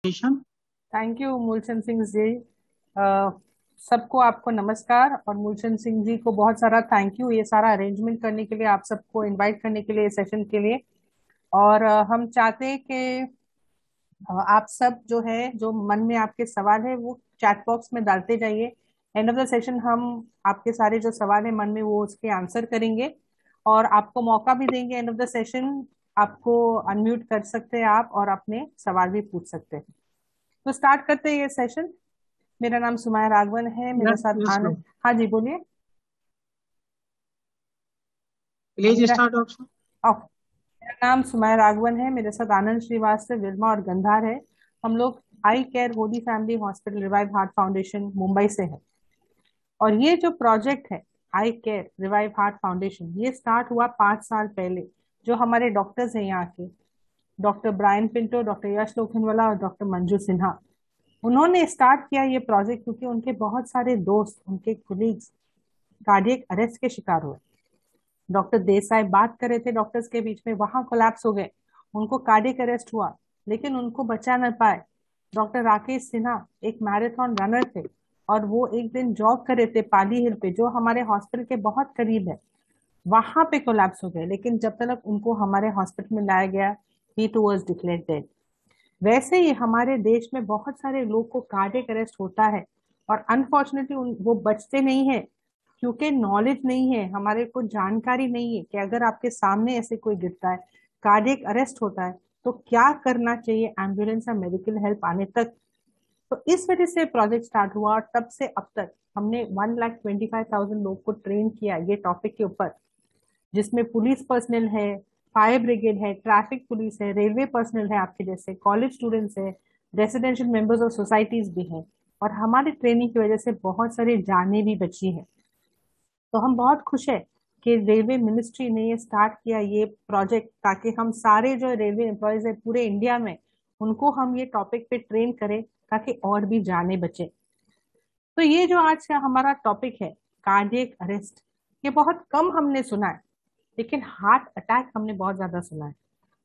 Nation. Thank you Mulchand Singh ji. अ, सबको आपको नमस्कार, और मूलचंद सिंह जी को बहुत सारा थैंक यू ये सारा अरेंजमेंट करने के लिए, आप सबको इनवाइट करने के लिए सेशन के लिए। और हम चाहते हैं कि आप सब जो है, जो मन में आपके सवाल है वो चैट बॉक्स में डालते जाइए। एंड ऑफ द सेशन हम आपके सारे जो सवाल है मन में वो उसके आंसर करेंगे, और आपको मौका भी देंगे एंड ऑफ द सेशन। आपको अनम्यूट कर सकते हैं आप, और अपने सवाल भी पूछ सकते हैं। तो स्टार्ट करते हैं ये सेशन। मेरा नाम सुमाया राघवन है, मेरे Yes, साथ yes, आनंद। ma'am. हाँ जी, बोलिए। Please मेरा start also. मेरा नाम सुमाया राघवन है, मेरे साथ आनंद श्रीवास्तव, विल्मा और गंधार है। हम लोग eye care holy family hospital revive heart foundation Mumbai से है। और ये जो प्रोजेक्ट है, eye care revive heart foundation, ये स्टार्ट हुआ 5 साल पहले। जो हमारे डॉक्टर्स हैं यहाँ के, डॉक्टर ब्रायन पिंटो, डॉक्टर यश लोखंडवाला और डॉक्टर मंजू सिन्हा, उन्होंने स्टार्ट किया ये प्रोजेक्ट क्योंकि उनके बहुत सारे दोस्त, उनके कुलीग्स कार्डियक अरेस्ट के शिकार हुए। डॉक्टर देसाई बात कर रहे थे डॉक्टर्स के बीच में, वहां कोलैप्स हो गए, उनको कार्डियक अरेस्ट हुआ, लेकिन उनको बचा न पाए। डॉक्टर राकेश सिन्हा एक मैराथन रनर थे, और वो एक दिन जॉग कर रहे थे पाली हिल पे, जो हमारे हॉस्पिटल के बहुत करीब है। वहां पे कोलैप्स हो गए, लेकिन जब तक उनको हमारे हॉस्पिटल में लाया गया, ही टू वाज डिक्लेयर्ड डेड। वैसे ही हमारे देश में बहुत सारे लोग को कार्डियक अरेस्ट होता है, और अनफॉर्चुनेटली वो बचते नहीं है, क्योंकि नॉलेज नहीं है, हमारे को जानकारी नहीं है कि अगर आपके सामने ऐसे कोई गिरता है, कार्डियक अरेस्ट होता है, तो क्या करना चाहिए एम्बुलेंस या मेडिकल हेल्प आने तक। तो इस वजह से प्रोजेक्ट स्टार्ट हुआ, और तब से अब तक हमने 1,25,000 लोग को ट्रेन किया ये टॉपिक के ऊपर, जिसमें पुलिस पर्सनल है, फायर ब्रिगेड है, ट्रैफिक पुलिस है, रेलवे पर्सनल है, आपके जैसे कॉलेज स्टूडेंट्स है, रेसिडेंशियल मेंबर्स और सोसाइटीज भी हैं। और हमारी ट्रेनिंग की वजह से बहुत सारी जानें भी बची हैं। तो हम बहुत खुश है कि रेलवे मिनिस्ट्री ने ये स्टार्ट किया ये प्रोजेक्ट, ताकि हम सारे जो रेलवे एम्प्लॉयज है पूरे इंडिया में, उनको हम ये टॉपिक पे ट्रेन करें, ताकि और भी जाने बचे। तो ये जो आज का हमारा टॉपिक है, कार्डियक अरेस्ट, ये बहुत कम हमने सुना है, लेकिन हार्ट अटैक हमने बहुत ज्यादा सुना है।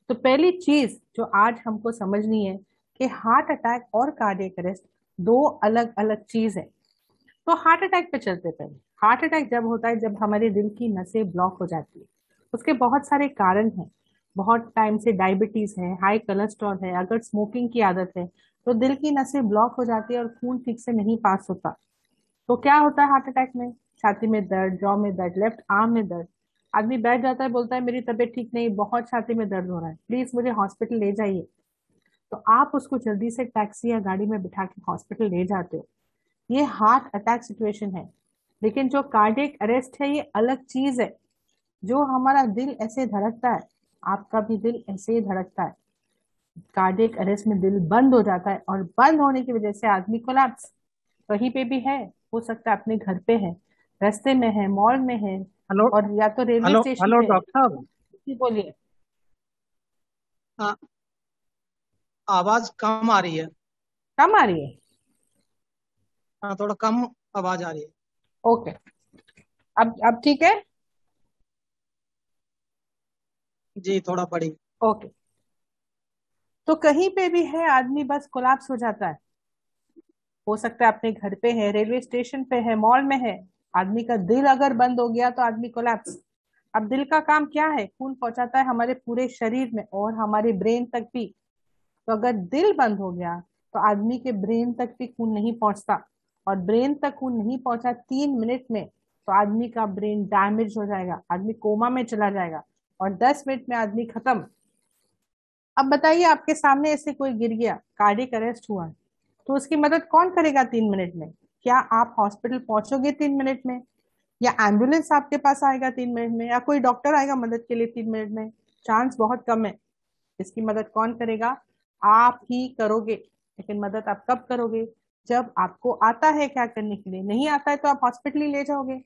तो पहली चीज जो आज हमको समझनी है कि हार्ट अटैक और कार्डियक अरेस्ट दो अलग अलग चीज है। तो हार्ट अटैक पे चलते पहले। हार्ट अटैक जब होता है जब हमारे दिल की नसें ब्लॉक हो जाती है। उसके बहुत सारे कारण हैं। बहुत टाइम से डायबिटीज है, हाई कोलेस्ट्रॉल है, अगर स्मोकिंग की आदत है, तो दिल की नसें ब्लॉक हो जाती है और खून ठीक से नहीं पास होता। तो क्या होता है हार्ट अटैक में? छाती में दर्द, जॉ में दर्द, लेफ्ट आर्म में दर्द। आदमी बैठ जाता है, बोलता है मेरी तबीयत ठीक नहीं, बहुत छाती में दर्द हो रहा है, प्लीज मुझे हॉस्पिटल ले जाइए। तो आप उसको जल्दी से टैक्सी या गाड़ी में बिठा के हॉस्पिटल ले जाते हो। ये हार्ट अटैक सिचुएशन है। लेकिन जो कार्डियक अरेस्ट है, ये अलग चीज है। जो हमारा दिल ऐसे धड़कता है, आपका भी दिल ऐसे ही धड़कता है। कार्डियक अरेस्ट में दिल बंद हो जाता है, और बंद होने की वजह से आदमी कोलैप्स कहीं पे भी है। हो सकता है अपने घर पे है, रास्ते में है, मॉल में है, हेलो. और या तो रेलवे हेलो, स्टेशन हेलो पे है। डॉक्टर साहब. जी बोलिए। आ, आवाज कम आ रही है. कम आ रही है? हाँ, थोड़ा कम आवाज आ रही है. ओके। अब ठीक है। जी, थोड़ा बड़ी. ओके। तो कहीं पे भी है, आदमी बस कोलैप्स हो जाता है। हो सकता है अपने घर पे है, रेलवे स्टेशन पे है, मॉल में है। आदमी का दिल अगर बंद हो गया तो आदमी कोलैप्स। अब दिल का काम क्या है? खून पहुंचाता है हमारे पूरे शरीर में और हमारे ब्रेन तक भी। तो अगर दिल बंद हो गया, तो आदमी के ब्रेन तक भी खून नहीं पहुंचता। और ब्रेन तक खून नहीं पहुंचा 3 मिनट में, तो आदमी का ब्रेन डैमेज हो जाएगा, आदमी कोमा में चला जाएगा, और 10 मिनट में आदमी खत्म। अब बताइए, आपके सामने ऐसे कोई गिर गया, कार्डियक अरेस्ट हुआ, तो उसकी मदद कौन करेगा 3 मिनट में? क्या आप हॉस्पिटल पहुंचोगे 3 मिनट में? या एम्बुलेंस आपके पास आएगा 3 मिनट में? या कोई डॉक्टर आएगा मदद के लिए 3 मिनट में? चांस बहुत कम है। इसकी मदद कौन करेगा? आप ही करोगे। लेकिन मदद आप कब करोगे? जब आपको आता है क्या करने के लिए। नहीं आता है तो आप हॉस्पिटल ही ले जाओगे।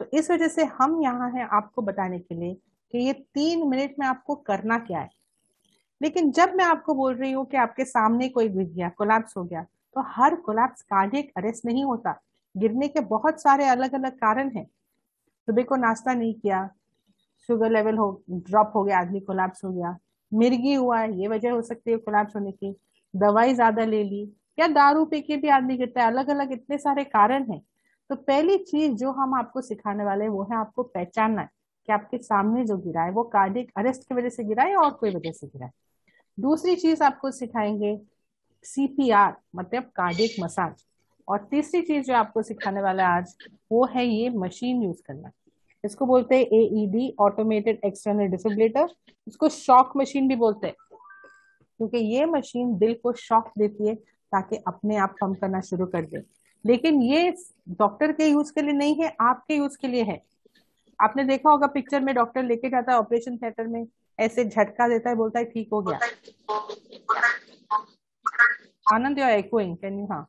तो इस वजह से हम यहाँ हैं आपको बताने के लिए कि ये 3 मिनट में आपको करना क्या है। लेकिन जब मैं आपको बोल रही हूँ कि आपके सामने कोई गिर गया, कोलैप्स हो गया, तो हर कोलैप्स कार्डियक अरेस्ट नहीं होता। गिरने के बहुत सारे अलग अलग कारण हैं। सुबह को नाश्ता नहीं किया, शुगर लेवल हो ड्रॉप हो गया, आदमी कोलैप्स हो गया। मिर्गी हुआ है, ये वजह हो सकती है कोलैप्स होने की। दवाई ज्यादा ले ली, या दारू पी के भी आदमी गिरता है। अलग अलग इतने सारे कारण हैं। तो पहली चीज जो हम आपको सिखाने वाले हैं वो है आपको पहचानना है कि आपके सामने जो गिरा है वो कार्डियक अरेस्ट की वजह से गिरा है या और कोई वजह से गिरा है। दूसरी चीज आपको सिखाएंगे सीपीआर, मतलब कार्डियक मसाज। और तीसरी चीज जो आपको सिखाने वाला है आज, वो है ये मशीन यूज करना। इसको बोलते हैं एईडी, ऑटोमेटेड एक्सटर्नल डिफिब्रिलेटर। इसको शॉक मशीन भी बोलते हैं, क्योंकि ये मशीन दिल को शॉक देती है ताकि अपने आप पंप करना शुरू कर दे। लेकिन ये डॉक्टर के यूज के लिए नहीं है, आपके यूज के लिए है। आपने देखा होगा पिक्चर में डॉक्टर लेके जाता है ऑपरेशन थिएटर में, ऐसे झटका देता है, बोलता है ठीक हो गया। आनंद, या इकोइंग, कैन यू? हाँ,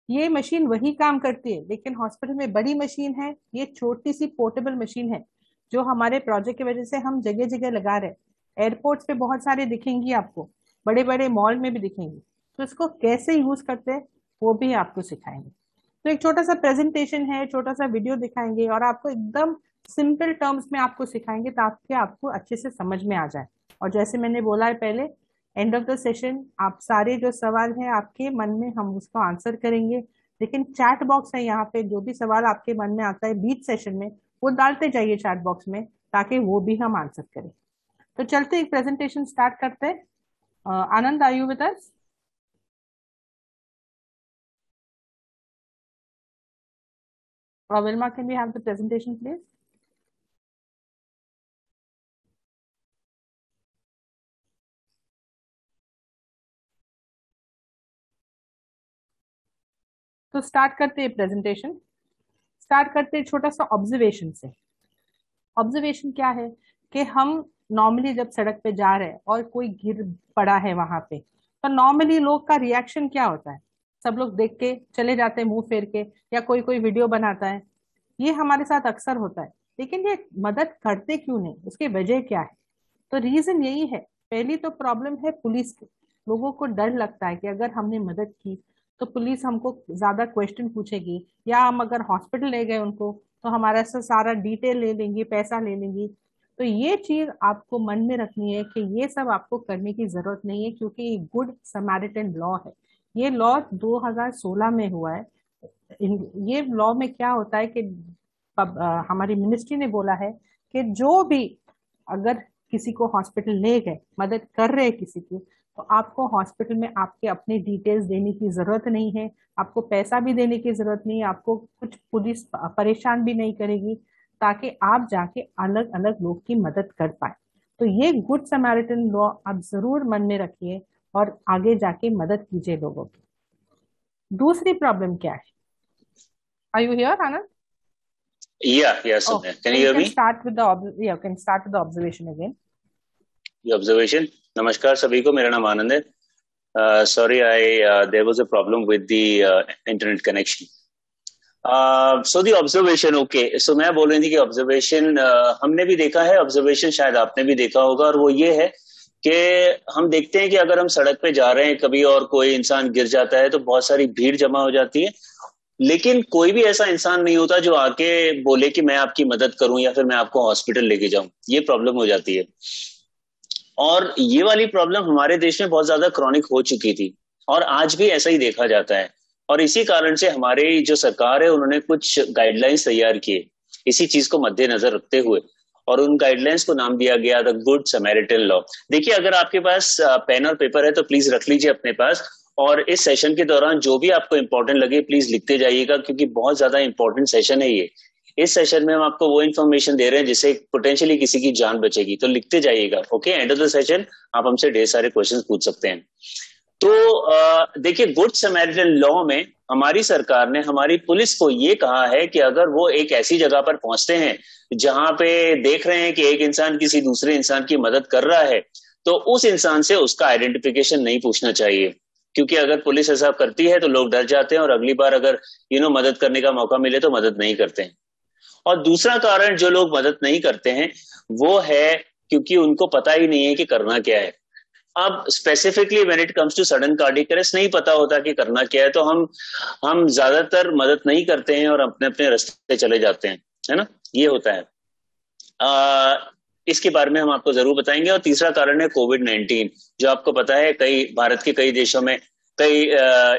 ये मशीन वही काम करती है, लेकिन हॉस्पिटल में बड़ी मशीन है। ये छोटी सी पोर्टेबल मशीन है जो हमारे प्रोजेक्ट की वजह से हम जगह जगह लगा रहे हैं। एयरपोर्ट्स पे बहुत सारे दिखेंगी आपको, बड़े बड़े मॉल में भी दिखेंगी। तो इसको कैसे यूज करते हैं वो भी आपको सिखाएंगे। तो एक छोटा सा प्रेजेंटेशन है, छोटा सा वीडियो दिखाएंगे और आपको एकदम सिंपल टर्म्स में आपको सिखाएंगे ताकि आपको अच्छे से समझ में आ जाए। और जैसे मैंने बोला है पहले, एंड ऑफ द सेशन आप सारे जो सवाल हैं आपके मन में, हम उसको आंसर करेंगे। लेकिन चैट बॉक्स है यहाँ पे, जो भी सवाल आपके मन में आता है बीच सेशन में वो डालते जाइए चैट बॉक्स में, ताकि वो भी हम आंसर करें। तो चलते एक प्रेजेंटेशन स्टार्ट करते हैं। Anand, are you with us? Vilma, can we have the presentation, please? तो स्टार्ट करते हैं प्रेजेंटेशन। स्टार्ट करते हैं छोटा सा ऑब्जर्वेशन से। ऑब्जर्वेशन क्या है कि हम नॉर्मली जब सड़क पे जा रहे हैं और कोई गिर पड़ा है वहां पे, तो नॉर्मली लोग का रिएक्शन क्या होता है? सब लोग देख के चले जाते हैं मुंह फेर के, या कोई कोई वीडियो बनाता है। ये हमारे साथ अक्सर होता है। लेकिन ये मदद करते क्यों नहीं, उसकी वजह क्या है? तो रीजन यही है। पहली तो प्रॉब्लम है पुलिस की। लोगों को डर लगता है कि अगर हमने मदद की तो पुलिस हमको ज्यादा क्वेश्चन पूछेगी, या हम अगर हॉस्पिटल ले गए उनको तो हमारा से सारा डिटेल ले लेंगी, पैसा ले लेंगी। तो ये चीज आपको मन में रखनी है कि ये सब आपको करने की जरूरत नहीं है, क्योंकि ये गुड समैरिटन लॉ है। ये लॉ 2016 में हुआ है। ये लॉ में क्या होता है कि हमारी मिनिस्ट्री ने बोला है कि जो भी अगर किसी को हॉस्पिटल ले गए, मदद कर रहे किसी की, तो आपको हॉस्पिटल में आपके अपने डिटेल्स देने की जरूरत नहीं है। आपको पैसा भी देने की जरूरत नहीं है। आपको कुछ पुलिस परेशान भी नहीं करेगी, ताकि आप जाके अलग अलग लोग की मदद कर पाए। तो ये गुड समैरिटन लॉ आप जरूर मन में रखिए और आगे जाके मदद कीजिए लोगों की। दूसरी प्रॉब्लम क्या है? Are you here, Anand? Yeah, Sumya. Can you hear me? You can start with the observation again. The observation. Namaskar sabhi ko. मेरा नाम आनंद है. Sorry, there was a problem with the internet connection. So the observation, okay. So मैं बोल रही थी कि observation हमने भी देखा है, observation शायद आपने भी देखा होगा, और वो ये है कि हम देखते हैं कि अगर हम सड़क पे जा रहे हैं कभी और कोई इंसान गिर जाता है तो बहुत सारी भीड़ जमा हो जाती है, लेकिन कोई भी ऐसा इंसान नहीं होता जो आके बोले कि मैं आपकी मदद करूं या फिर मैं आपको हॉस्पिटल लेके जाऊं। ये प्रॉब्लम हो जाती है, और ये वाली प्रॉब्लम हमारे देश में बहुत ज्यादा क्रॉनिक हो चुकी थी और आज भी ऐसा ही देखा जाता है। और इसी कारण से हमारी जो सरकार है उन्होंने कुछ गाइडलाइंस तैयार किए इसी चीज को मद्देनजर रखते हुए, और उन गाइडलाइंस को नाम दिया गया द गुड समैरिटन लॉ। देखिए, अगर आपके पास पेन और पेपर है तो प्लीज रख लीजिए अपने पास, और इस सेशन के दौरान जो भी आपको इंपॉर्टेंट लगे प्लीज लिखते जाइएगा, क्योंकि बहुत ज्यादा इंपॉर्टेंट सेशन है ये। इस सेशन में हम आपको वो इन्फॉर्मेशन दे रहे हैं जिससे पोटेंशियली किसी की जान बचेगी, तो लिखते जाइएगा। Okay, end of the session आप हमसे ढेर सारे क्वेश्चन पूछ सकते हैं। तो देखिए, गुड समैरिटन लॉ में हमारी सरकार ने हमारी पुलिस को ये कहा है कि अगर वो एक ऐसी जगह पर पहुंचते हैं जहां पे देख रहे हैं कि एक इंसान किसी दूसरे इंसान की मदद कर रहा है, तो उस इंसान से उसका आइडेंटिफिकेशन नहीं पूछना चाहिए, क्योंकि अगर पुलिस ऐसा करती है तो लोग डर जाते हैं और अगली बार अगर मदद करने का मौका मिले तो मदद नहीं करते हैं। और दूसरा कारण जो लोग मदद नहीं करते हैं वो है क्योंकि उनको पता ही नहीं है कि करना क्या है। अब specifically when it comes to sudden cardiac arrest नहीं पता होता कि करना क्या है, तो हम ज्यादातर मदद नहीं करते हैं और अपने अपने रास्ते चले जाते हैं, है ना, ये होता है। इसके बारे में हम आपको जरूर बताएंगे। और तीसरा कारण है कोविड-19, जो आपको पता है कई भारत के कई देशों में, कई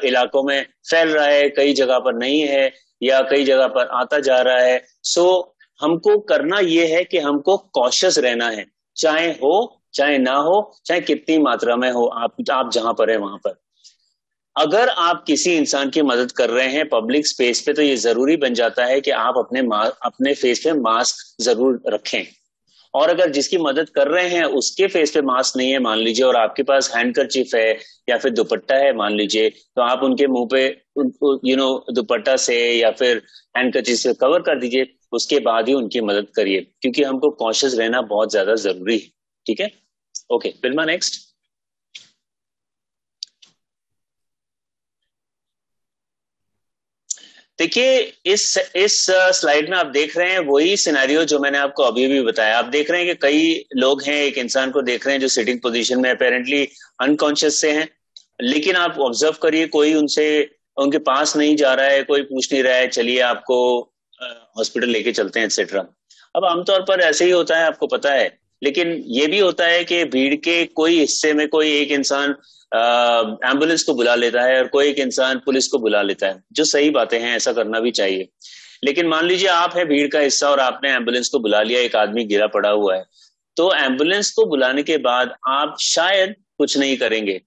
इलाकों में फैल रहा है, कई जगह पर नहीं है या कई जगह पर आता जा रहा है। सो हमको करना ये है कि हमको कॉशियस रहना है, चाहे हो चाहे ना हो, चाहे कितनी मात्रा में हो, आप जहां पर है वहां पर। अगर आप किसी इंसान की मदद कर रहे हैं पब्लिक स्पेस पे, तो ये जरूरी बन जाता है कि आप अपने फेस पे मास्क जरूर रखें। और अगर जिसकी मदद कर रहे हैं उसके फेस पे मास्क नहीं है मान लीजिए, और आपके पास हैंडकरचीफ है या फिर दुपट्टा है मान लीजिए, तो आप उनके मुंह पे दुपट्टा से या फिर हैंडकरचीफ से कवर कर दीजिए, उसके बाद ही उनकी मदद करिए, क्योंकि हमको कॉशियस रहना बहुत ज्यादा जरूरी है। ठीक है, ओके फिल्मा नेक्स्ट। देखिए इस स्लाइड में आप देख रहे हैं वही सिनेरियो जो मैंने आपको अभी भी बताया। आप देख रहे हैं कि कई लोग हैं, एक इंसान को देख रहे हैं जो सिटिंग पोजीशन में अपेरेंटली अनकॉन्शियस से हैं, लेकिन आप ऑब्जर्व करिए कोई उनके पास नहीं जा रहा है, कोई पूछ नहीं रहा है चलिए आपको हॉस्पिटल लेके चलते हैं एक्सेट्रा। अब आमतौर पर ऐसे ही होता है, आपको पता है, लेकिन ये भी होता है कि भीड़ के कोई हिस्से में कोई एक इंसान एम्बुलेंस को बुला लेता है और कोई एक इंसान पुलिस को बुला लेता है, जो सही बातें हैं, ऐसा करना भी चाहिए। लेकिन मान लीजिए आप है भीड़ का हिस्सा और आपने एम्बुलेंस को बुला लिया, एक आदमी गिरा पड़ा हुआ है, तो एम्बुलेंस को बुलाने के बाद आप शायद कुछ नहीं करेंगे।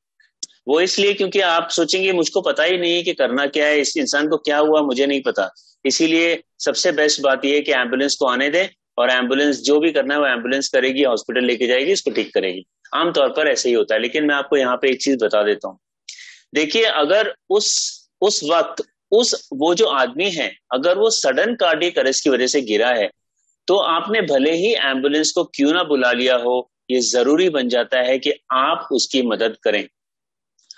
वो इसलिए क्योंकि आप सोचेंगे मुझको पता ही नहीं है कि करना क्या है, इस इंसान को क्या हुआ मुझे नहीं पता। इसीलिए सबसे बेस्ट बात यह है कि एम्बुलेंस को आने दें, और एम्बुलेंस जो भी करना है वो एम्बुलेंस करेगी, हॉस्पिटल लेके जाएगी, इसको ठीक करेगी। आमतौर पर ऐसे ही होता है। लेकिन मैं आपको यहाँ पे एक चीज बता देता हूँ, देखिए अगर उस वक्त वो जो आदमी है अगर वो सडन कार्डियक अरेस्ट की वजह से गिरा है, तो आपने भले ही एम्बुलेंस को क्यों ना बुला लिया हो, ये जरूरी बन जाता है कि आप उसकी मदद करें।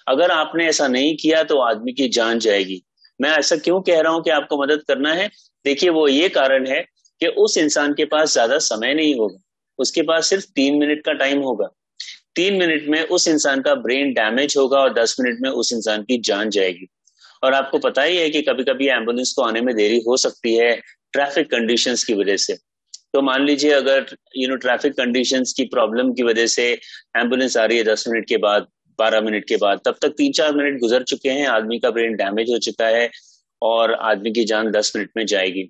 अगर आपने ऐसा नहीं किया तो आदमी की जान जाएगी। मैं ऐसा क्यों कह रहा हूं कि आपको मदद करना है? देखिए वो ये कारण है कि उस इंसान के पास ज्यादा समय नहीं होगा, उसके पास सिर्फ 3 मिनट का टाइम होगा। 3 मिनट में उस इंसान का ब्रेन डैमेज होगा और 10 मिनट में उस इंसान की जान जाएगी। और आपको पता ही है कि कभी कभी एम्बुलेंस को आने में देरी हो सकती है ट्रैफिक कंडीशंस की वजह से। तो मान लीजिए अगर ट्रैफिक कंडीशंस की प्रॉब्लम की वजह से एम्बुलेंस आ रही है 10 मिनट के बाद, 12 मिनट के बाद, तब तक 3-4 मिनट गुजर चुके हैं, आदमी का ब्रेन डैमेज हो चुका है और आदमी की जान 10 मिनट में जाएगी।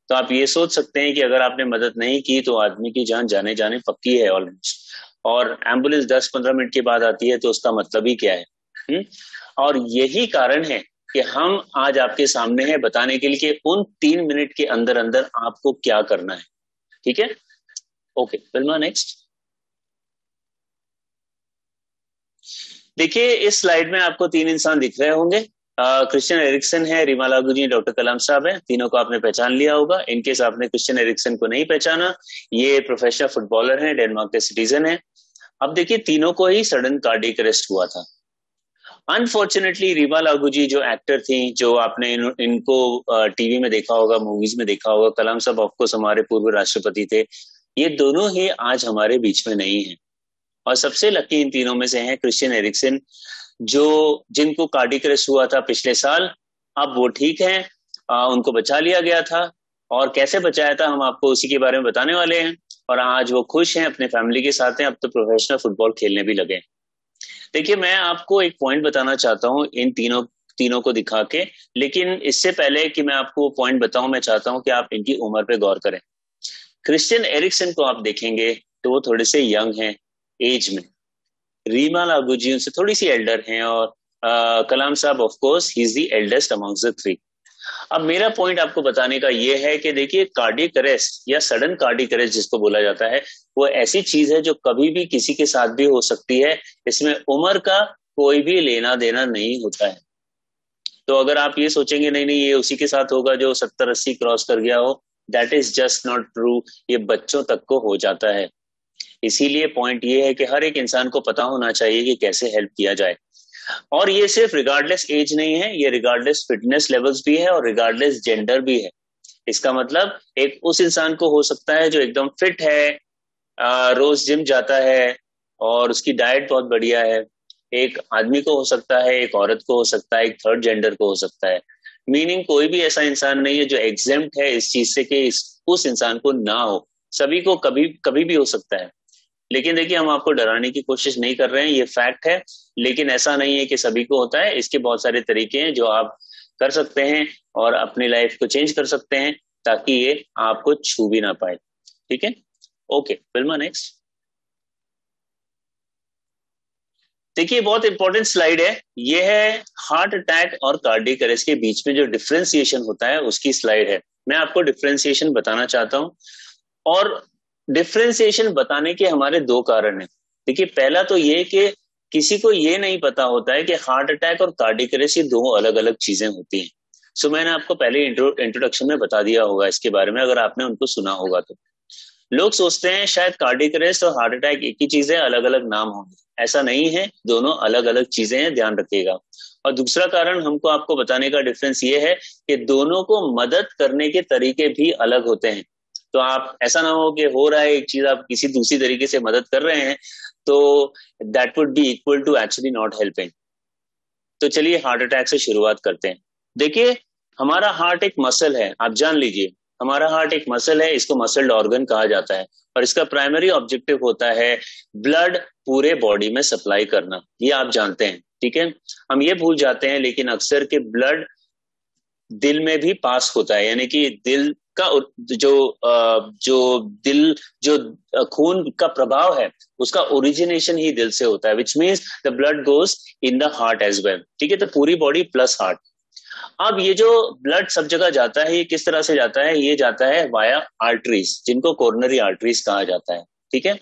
तो आप ये सोच सकते हैं कि अगर आपने मदद नहीं की तो आदमी की जान जाने पक्की है ऑलमोस्ट। और एम्बुलेंस 10-15 मिनट के बाद आती है तो उसका मतलब ही क्या है? और यही कारण है कि हम आज आपके सामने हैं बताने के लिए कि उन 3 मिनट के अंदर अंदर आपको क्या करना है। ठीक है, ओके फिल्मा नेक्स्ट। देखिए इस स्लाइड में आपको 3 इंसान दिख रहे होंगे। क्रिश्चियन एरिक्सन है, रीमा लागू जी, डॉक्टर कलाम साहब है। तीनों को आपने पहचान लिया होगा। इनकेस आपने क्रिश्चियन एरिक्सन को नहीं पहचाना, ये प्रोफेशनल फुटबॉलर हैं, डेनमार्क के सिटीजन हैं। अब देखिए तीनों को ही सडन कार्डियक अरेस्ट हुआ था। अनफॉर्चुनेटली रीमा लागू जी जो एक्टर थी, जो आपने इनको टीवी में देखा होगा, मूवीज में देखा होगा, कलाम साहब ऑफकोर्स हमारे पूर्व राष्ट्रपति थे, ये दोनों ही आज हमारे बीच में नहीं है। और सबसे लकी इन तीनों में से हैं क्रिश्चियन एरिक्सन, जिनको कार्डियक अरेस्ट हुआ था पिछले साल। अब वो ठीक है, उनको बचा लिया गया था, और कैसे बचाया था हम आपको उसी के बारे में बताने वाले हैं। और आज वो खुश हैं, अपने फैमिली के साथ हैं, अब तो प्रोफेशनल फुटबॉल खेलने भी लगे। देखिए मैं आपको एक पॉइंट बताना चाहता हूं इन तीनों को दिखा के, लेकिन इससे पहले कि मैं आपको पॉइंट बताऊं, मैं चाहता हूं कि आप इनकी उम्र पे गौर करें। क्रिश्चियन एरिक्सन को आप देखेंगे तो वो थोड़े से यंग हैं एज में, रीमा लागू जी उनसे थोड़ी सी एल्डर हैं, और कलाम साहब of course he is the eldest amongst the 3। अब मेरा पॉइंट आपको बताने का ये है कि देखिए कार्डियक अरेस्ट या सडन कार्डियक अरेस्ट जिसको बोला जाता है, वो ऐसी चीज है जो कभी भी किसी के साथ भी हो सकती है। इसमें उम्र का कोई भी लेना देना नहीं होता है। तो अगर आप ये सोचेंगे नहीं ये उसी के साथ होगा जो 70-80 क्रॉस कर गया हो, that is just not true. ये बच्चों तक को हो जाता है। इसीलिए पॉइंट ये है कि हर एक इंसान को पता होना चाहिए कि कैसे हेल्प किया जाए। और ये सिर्फ रिगार्डलेस एज नहीं है, ये रिगार्डलेस फिटनेस लेवल्स भी है और रिगार्डलेस जेंडर भी है। इसका मतलब एक उस इंसान को हो सकता है जो एकदम फिट है, रोज जिम जाता है और उसकी डाइट बहुत बढ़िया है। एक आदमी को हो सकता है, एक औरत को हो सकता है, एक थर्ड जेंडर को हो सकता है। मीनिंग कोई भी ऐसा इंसान नहीं है जो एग्जेम्प्ट है इस चीज से कि उस इंसान को ना हो। सभी को कभी कभी भी हो सकता है। लेकिन देखिए, हम आपको डराने की कोशिश नहीं कर रहे हैं, ये फैक्ट है। लेकिन ऐसा नहीं है कि सभी को होता है, इसके बहुत सारे तरीके हैं जो आप कर सकते हैं और अपनी लाइफ को चेंज कर सकते हैं ताकि ये आपको छू भी ना पाए। ठीक है, ओके फिल्मा नेक्स्ट। देखिए, बहुत इंपॉर्टेंट स्लाइड है ये, है हार्ट अटैक और कार्डियक अरेस्ट के बीच में जो डिफरेंशिएशन होता है उसकी स्लाइड है। मैं आपको डिफरेंशिएशन बताना चाहता हूं, और डिफरेंशिएशन बताने के हमारे दो कारण हैं। देखिए, पहला तो ये कि किसी को ये नहीं पता होता है कि हार्ट अटैक और कार्डियक अरेस्ट ये दो अलग अलग चीजें होती हैं। सो मैंने आपको पहले इंट्रोडक्शन में बता दिया होगा इसके बारे में, अगर आपने उनको सुना होगा तो। लोग सोचते हैं शायद कार्डियक अरेस्ट और हार्ट अटैक एक ही चीज है, अलग अलग नाम होंगे। ऐसा नहीं है, दोनों अलग अलग चीजें हैं, ध्यान रखिएगा। और दूसरा कारण हमको आपको बताने का डिफरेंस ये है कि दोनों को मदद करने के तरीके भी अलग होते हैं। तो आप ऐसा ना हो कि हो रहा है एक चीज, आप किसी दूसरी तरीके से मदद कर रहे हैं, तो that would be equal to actually not helping. तो चलिए हार्ट अटैक से शुरुआत करते हैं। देखिए, हमारा हार्ट एक मसल है, आप जान लीजिए हमारा हार्ट एक मसल है, इसको मसल्ड ऑर्गन कहा जाता है, और इसका प्राइमरी ऑब्जेक्टिव होता है ब्लड पूरे बॉडी में सप्लाई करना, ये आप जानते हैं। ठीक है, हम ये भूल जाते हैं लेकिन अक्सर के ब्लड दिल में भी पास होता है, यानी कि दिल का जो खून का प्रभाव है उसका ओरिजिनेशन ही दिल से होता है, which means the blood goes in the heart as well. ठीक है, तो पूरी बॉडी प्लस हार्ट। अब ये जो ब्लड सब जगह जाता है, ये किस तरह से जाता है? ये जाता है वाया आर्टरीज, जिनको कोरोनरी आर्टरीज कहा जाता है। ठीक है,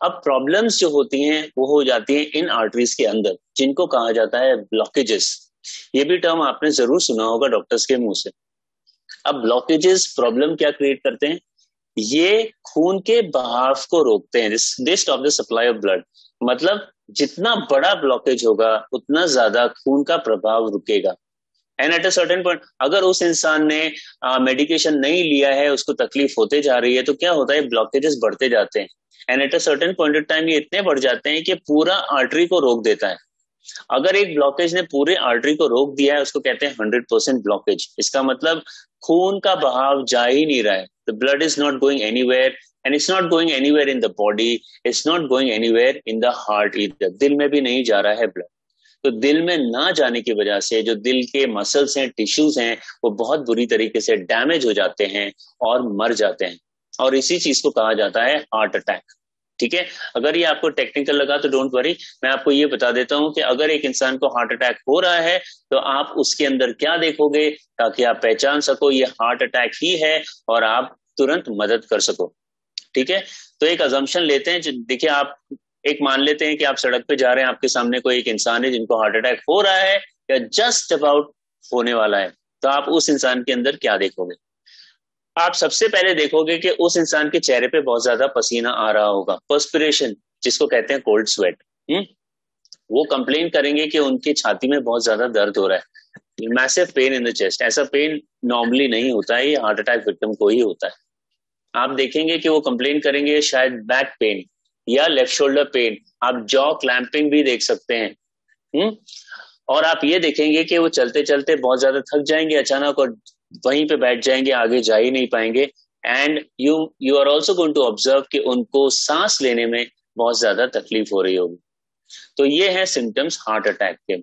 अब प्रॉब्लम्स जो होती हैं वो हो जाती हैं इन आर्टरीज के अंदर, जिनको कहा जाता है ब्लॉकेजेस। ये भी टर्म आपने जरूर सुना होगा डॉक्टर्स के मुंह से। अब ब्लॉकेजेस प्रॉब्लम क्या क्रिएट करते हैं? ये खून के बहाव को रोकते हैं, they stop the supply of blood. मतलब जितना बड़ा ब्लॉकेज होगा उतना ज्यादा खून का प्रभाव रुकेगा। And at a certain point, अगर उस इंसान ने मेडिकेशन नहीं लिया है, उसको तकलीफ होते जा रही है, तो क्या होता है? ब्लॉकेजेस बढ़ते जाते हैं। And at a certain point of time ये इतने बढ़ जाते हैं कि पूरा आर्टरी को रोक देता है। अगर एक ब्लॉकेज ने पूरे आर्टरी को रोक दिया है, उसको कहते हैं 100% ब्लॉकेज। इसका मतलब खून का बहाव जा ही नहीं रहा है, the blood is not going anywhere, and it's not going anywhere in the body, it's not going anywhere in the heart either. दिल में भी नहीं जा रहा है ब्लड। तो दिल में ना जाने की वजह से जो दिल के मसल्स हैं, टिश्यूज हैं, वो बहुत बुरी तरीके से डैमेज हो जाते हैं और मर जाते हैं, और इसी चीज को कहा जाता है हार्ट अटैक। ठीक है, अगर ये आपको टेक्निकल लगा तो डोंट वरी, मैं आपको ये बता देता हूं कि अगर एक इंसान को हार्ट अटैक हो रहा है तो आप उसके अंदर क्या देखोगे, ताकि आप पहचान सको ये हार्ट अटैक ही है और आप तुरंत मदद कर सको। ठीक है, तो एक अजम्पशन लेते हैं। देखिए, आप एक मान लेते हैं कि आप सड़क पे जा रहे हैं, आपके सामने कोई एक इंसान है जिनको हार्ट अटैक हो रहा है या जस्ट अबाउट होने वाला है, तो आप उस इंसान के अंदर क्या देखोगे? आप सबसे पहले देखोगे कि उस इंसान के चेहरे पे बहुत ज्यादा पसीना आ रहा होगा, पर्सपिरेशन, जिसको कहते हैं कोल्ड स्वेट। वो कंप्लेन करेंगे कि उनकी छाती में बहुत ज्यादा दर्द हो रहा है, massive pain in the chest. ऐसा पेन नॉर्मली नहीं होता है, ये हार्ट अटैक विक्टिम को ही होता है। आप देखेंगे कि वो कंप्लेन करेंगे शायद बैक पेन या लेफ्ट शोल्डर पेन। आप जॉ क्लैंपिंग भी देख सकते हैं। और आप ये देखेंगे कि वो चलते चलते बहुत ज्यादा थक जाएंगे अचानक और वहीं पे बैठ जाएंगे, आगे जा ही नहीं पाएंगे। And you are also going to observe कि उनको सांस लेने में बहुत ज्यादा तकलीफ हो रही होगी। तो ये है सिम्टम्स हार्ट अटैक के।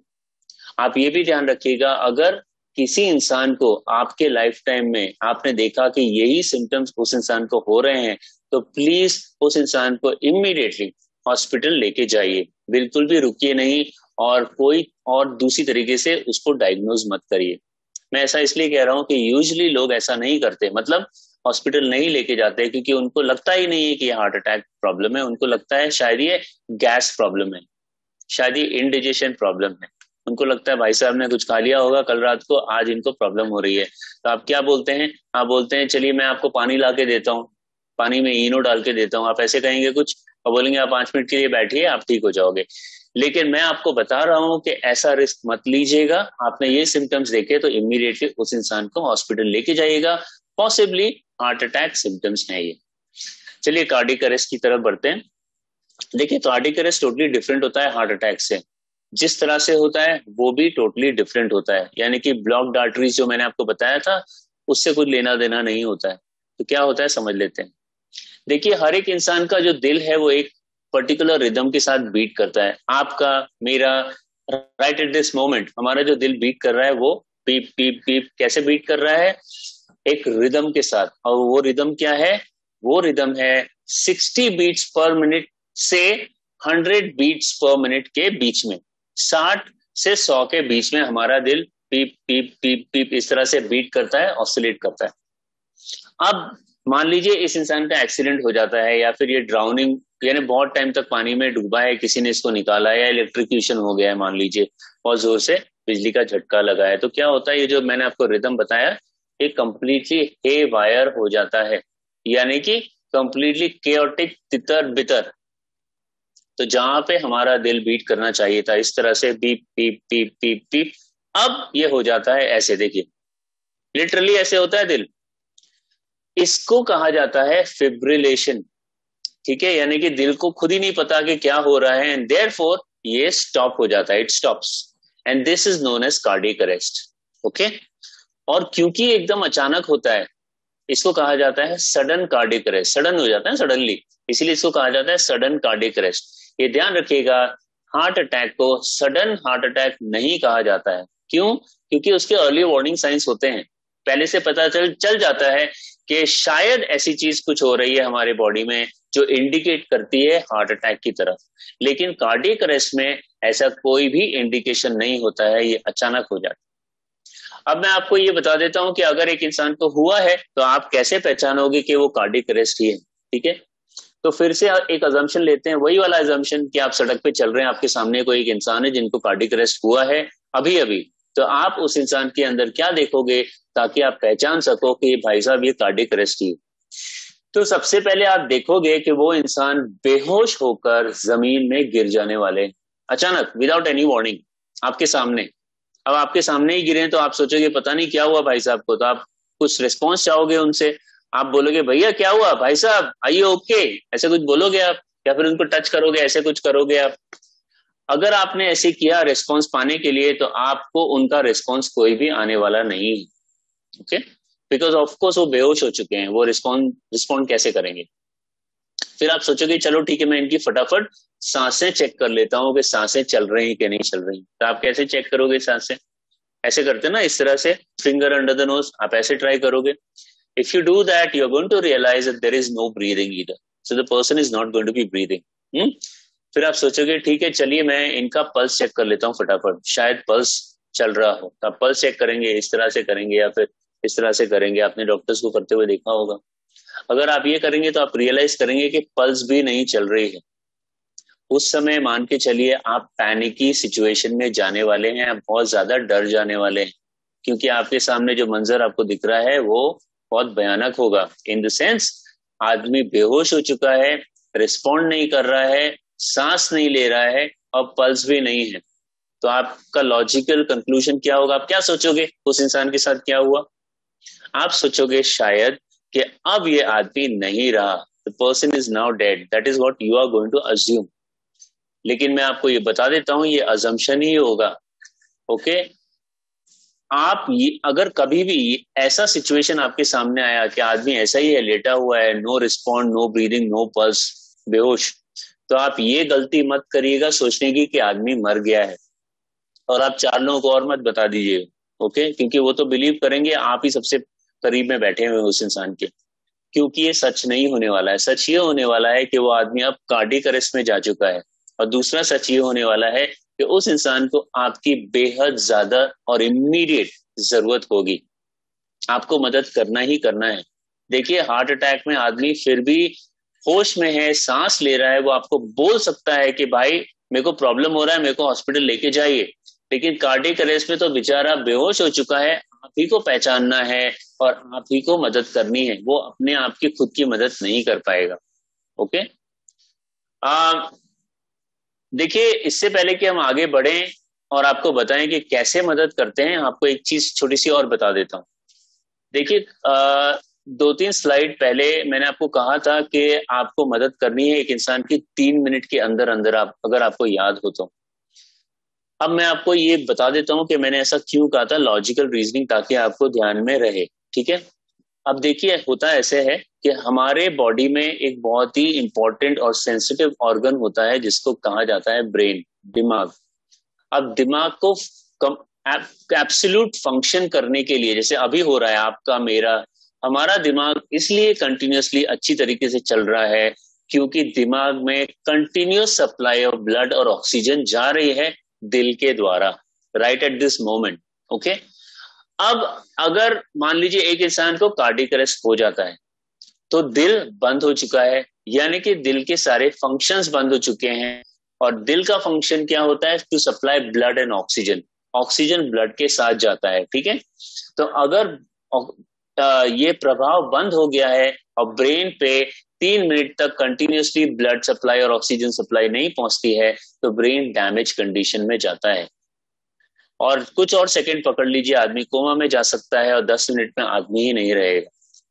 आप ये भी ध्यान रखिएगा, अगर किसी इंसान को आपके लाइफ टाइम में आपने देखा कि यही सिम्टम्स उस इंसान को हो रहे हैं, तो प्लीज उस इंसान को इमीडिएटली हॉस्पिटल लेके जाइए, बिल्कुल भी रुकिए नहीं और कोई और दूसरी तरीके से उसको डायग्नोज मत करिए। मैं ऐसा इसलिए कह रहा हूं कि यूजुअली लोग ऐसा नहीं करते, मतलब हॉस्पिटल नहीं लेके जाते क्योंकि उनको लगता ही नहीं है कि ये हार्ट अटैक प्रॉब्लम है। उनको लगता है शायद ये गैस प्रॉब्लम है, शायद ये इंडिजेशन प्रॉब्लम है। उनको लगता है भाई साहब ने कुछ खा लिया होगा कल रात को, आज इनको प्रॉब्लम हो रही है। तो आप क्या बोलते हैं? आप बोलते हैं चलिए मैं आपको पानी ला के देता हूँ, पानी में इनो डाल के देता हूँ। आप ऐसे कहेंगे कुछ और बोलेंगे आप 5 मिनट के लिए बैठिए, आप ठीक हो जाओगे। लेकिन मैं आपको बता रहा हूं कि ऐसा रिस्क मत लीजिएगा। आपने ये सिम्टम्स देखे तो इमीडिएटली उस इंसान को हॉस्पिटल लेके जाइएगा, पॉसिबली हार्ट अटैक सिम्टम्स हैं ये। चलिए कार्डियक अरेस्ट की तरफ बढ़ते हैं। देखिए, कार्डियक अरेस्ट टोटली डिफरेंट होता है हार्ट अटैक से। जिस तरह से होता है वो भी टोटली डिफरेंट होता है, यानी कि ब्लॉक्ड आर्टरीज जो मैंने आपको बताया था उससे कुछ लेना देना नहीं होता है। तो क्या होता है समझ लेते हैं। देखिए हर एक इंसान का जो दिल है वो एक पर्टिकुलर रिदम के साथ बीट करता है। आपका, मेरा, राइट एट दिस मोमेंट हमारा जो दिल बीट कर रहा है वो पीप पीप पीप कैसे बीट कर रहा है, एक रिदम के साथ। और वो रिदम क्या है, वो रिदम है 60 बीट्स पर मिनट से 100 बीट्स पर मिनट के बीच में, 60 से 100 के बीच में हमारा दिल पीप पीप पीप पीप इस तरह से बीट करता है, ऑसिलेट करता है। अब मान लीजिए इस इंसान का एक्सीडेंट हो जाता है, या फिर ये ड्राउनिंग यानी बहुत टाइम तक पानी में डूबा है, किसी ने इसको निकाला है, या इलेक्ट्रिक्यूशन हो गया है, मान लीजिए बहुत जोर से बिजली का झटका लगा है, तो क्या होता है, ये जो मैंने आपको रिदम बताया ये कंप्लीटली हे वायर हो जाता है, यानी कि कंप्लीटली केओटिक, तितर बितर। तो जहां पे हमारा दिल बीट करना चाहिए था इस तरह से बीप पीप पीप पीप पीप, अब ये हो जाता है ऐसे। देखिए लिटरली ऐसे होता है दिल। इसको कहा जाता है फिब्रिलेशन, ठीक है, यानी कि दिल को खुद ही नहीं पता कि क्या हो रहा है, एंड देयरफॉर ये स्टॉप हो जाता है, it stops, and this is known as cardiac arrest. Okay, और क्योंकि एकदम अचानक होता है इसको कहा जाता है सडन कार्डियक अरेस्ट, सडन हो जाता है सडनली, इसीलिए इसको कहा जाता है सडन कार्डियक अरेस्ट। ये ध्यान रखिएगा, हार्ट अटैक को सडन हार्ट अटैक नहीं कहा जाता है। क्यों? क्योंकि उसके अर्ली वार्निंग साइंस होते हैं, पहले से पता चल जाता है कि शायद ऐसी चीज कुछ हो रही है हमारे बॉडी में जो इंडिकेट करती है हार्ट अटैक की तरफ। लेकिन कार्डियक अरेस्ट में ऐसा कोई भी इंडिकेशन नहीं होता है, ये अचानक हो जाता है। अब मैं आपको ये बता देता हूं कि अगर एक इंसान को हुआ है तो आप कैसे पहचानोगे कि वो कार्डियक अरेस्ट ही है, ठीक है। तो फिर से एक अजम्पशन लेते हैं, वही वाला अजम्पशन कि आप सड़क पे चल रहे हैं, आपके सामने कोई एक इंसान है जिनको कार्डियक अरेस्ट हुआ है अभी अभी, तो आप उस इंसान के अंदर क्या देखोगे ताकि आप पहचान सको कि भाई साहब ये कार्डियक अरेस्ट ही है। तो सबसे पहले आप देखोगे कि वो इंसान बेहोश होकर जमीन में गिर जाने वाले, अचानक, विदाउट एनी वार्निंग, आपके सामने। अब आपके सामने ही गिरे तो आप सोचोगे पता नहीं क्या हुआ भाई साहब को, तो आप कुछ रिस्पॉन्स चाहोगे उनसे, आप बोलोगे भैया क्या हुआ, भाई साहब आइए, ओके, ऐसे कुछ बोलोगे आप, या फिर उनको टच करोगे, ऐसे कुछ करोगे आप। अगर आपने ऐसे किया रिस्पॉन्स पाने के लिए तो आपको उनका रिस्पॉन्स कोई भी आने वाला नहीं है, ओके, बिकॉज ऑफकोर्स वो बेहोश हो चुके हैं, वो रिस्पॉन्ड कैसे करेंगे। फिर आप सोचोगे चलो ठीक है मैं इनकी फटाफट सांसें चेक कर लेता हूँ कि सांसें चल रही हैं कि नहीं चल रही। तो आप कैसे चेक करोगे सांसें, ऐसे करते ना इस तरह से, फिंगर अंडर द नोज, आप ऐसे ट्राई करोगे। If you do that you are going to realise that there is no breathing either, so the person is not going to be breathing. फिर आप सोचोगे ठीक है चलिए मैं इनका पल्स चेक कर लेता हूँ फटाफट, शायद पल्स चल रहा हो। तो आप पल्स चेक करेंगे, इस तरह से करेंगे या फिर इस तरह से करेंगे, आपने डॉक्टर्स को करते हुए देखा होगा। अगर आप ये करेंगे तो आप रियलाइज करेंगे कि पल्स भी नहीं चल रही है। उस समय मान के चलिए आप पैनिकी सिचुएशन में जाने वाले हैं, आप बहुत ज्यादा डर जाने वाले हैं, क्योंकि आपके सामने जो मंजर आपको दिख रहा है वो बहुत भयानक होगा। इन द सेंस आदमी बेहोश हो चुका है, रिस्पॉन्ड नहीं कर रहा है, सांस नहीं ले रहा है और पल्स भी नहीं है। तो आपका लॉजिकल कंक्लूजन क्या होगा, आप क्या सोचोगे उस इंसान के साथ क्या हुआ? आप सोचोगे शायद कि अब ये आदमी नहीं रहा, the person is now dead, that is what you are going to assume. लेकिन मैं आपको ये बता देता हूं ये अजम्पशन ही होगा, ओके। आप ये अगर कभी भी ऐसा सिचुएशन आपके सामने आया कि आदमी ऐसा ही है, लेटा हुआ है, no respond, no breathing, no pulse, बेहोश, तो आप ये गलती मत करिएगा सोचने की कि आदमी मर गया है, और आप 4 लोगों को और मत बता दीजिए, ओके, क्योंकि वो तो बिलीव करेंगे आप ही सबसे करीब में बैठे हुए उस इंसान के, क्योंकि ये सच नहीं होने वाला है। सच ये होने वाला है कि वो आदमी अब कार्डियक अरेस्ट में जा चुका है, और दूसरा सच ये होने वाला है कि उस इंसान को आपकी बेहद ज्यादा और इमीडिएट जरूरत होगी, आपको मदद करना ही करना है। देखिए हार्ट अटैक में आदमी फिर भी होश में है, सांस ले रहा है, वो आपको बोल सकता है कि भाई मेरे को प्रॉब्लम हो रहा है, मेरे को हॉस्पिटल लेके जाइए। लेकिन कार्डियक अरेस्ट में तो बेचारा बेहोश हो चुका है, आप ही को पहचानना है और आप ही को मदद करनी है, वो अपने आप की खुद की मदद नहीं कर पाएगा, ओके। देखिए इससे पहले कि हम आगे बढ़ें और आपको बताएं कि कैसे मदद करते हैं, आपको एक चीज छोटी सी और बता देता हूं। देखिए 2-3 स्लाइड पहले मैंने आपको कहा था कि आपको मदद करनी है एक इंसान की 3 मिनट के अंदर अंदर, आप अगर आपको याद हो तो। अब मैं आपको ये बता देता हूं कि मैंने ऐसा क्यों कहा था, लॉजिकल रीजनिंग, ताकि आपको ध्यान में रहे, ठीक है। अब देखिए होता ऐसे है कि हमारे बॉडी में एक बहुत ही इंपॉर्टेंट और सेंसिटिव ऑर्गन होता है जिसको कहा जाता है ब्रेन, दिमाग। अब दिमाग को एब्सोल्यूट फंक्शन करने के लिए, जैसे अभी हो रहा है आपका मेरा, हमारा दिमाग इसलिए कंटिन्यूअसली अच्छी तरीके से चल रहा है क्योंकि दिमाग में कंटिन्यूअस सप्लाई ऑफ ब्लड और ऑक्सीजन जा रही है दिल के द्वारा, right at this moment. Okay, अब अगर मान लीजिए एक इंसान को कार्डियक अरेस्ट हो जाता है तो दिल बंद हो चुका है, यानी कि दिल के सारे फंक्शंस बंद हो चुके हैं। और दिल का फंक्शन क्या होता है? To supply blood and oxygen. Oxygen blood के साथ जाता है, ठीक है। तो अगर ये प्रभाव बंद हो गया है और ब्रेन पे 3 मिनट तक कंटिन्यूसली ब्लड सप्लाई और ऑक्सीजन सप्लाई नहीं पहुंचती है तो ब्रेन डैमेज कंडीशन में जाता है और कुछ और सेकंड पकड़ लीजिए आदमी कोमा में जा सकता है और 10 मिनट में आदमी ही नहीं रहेगा।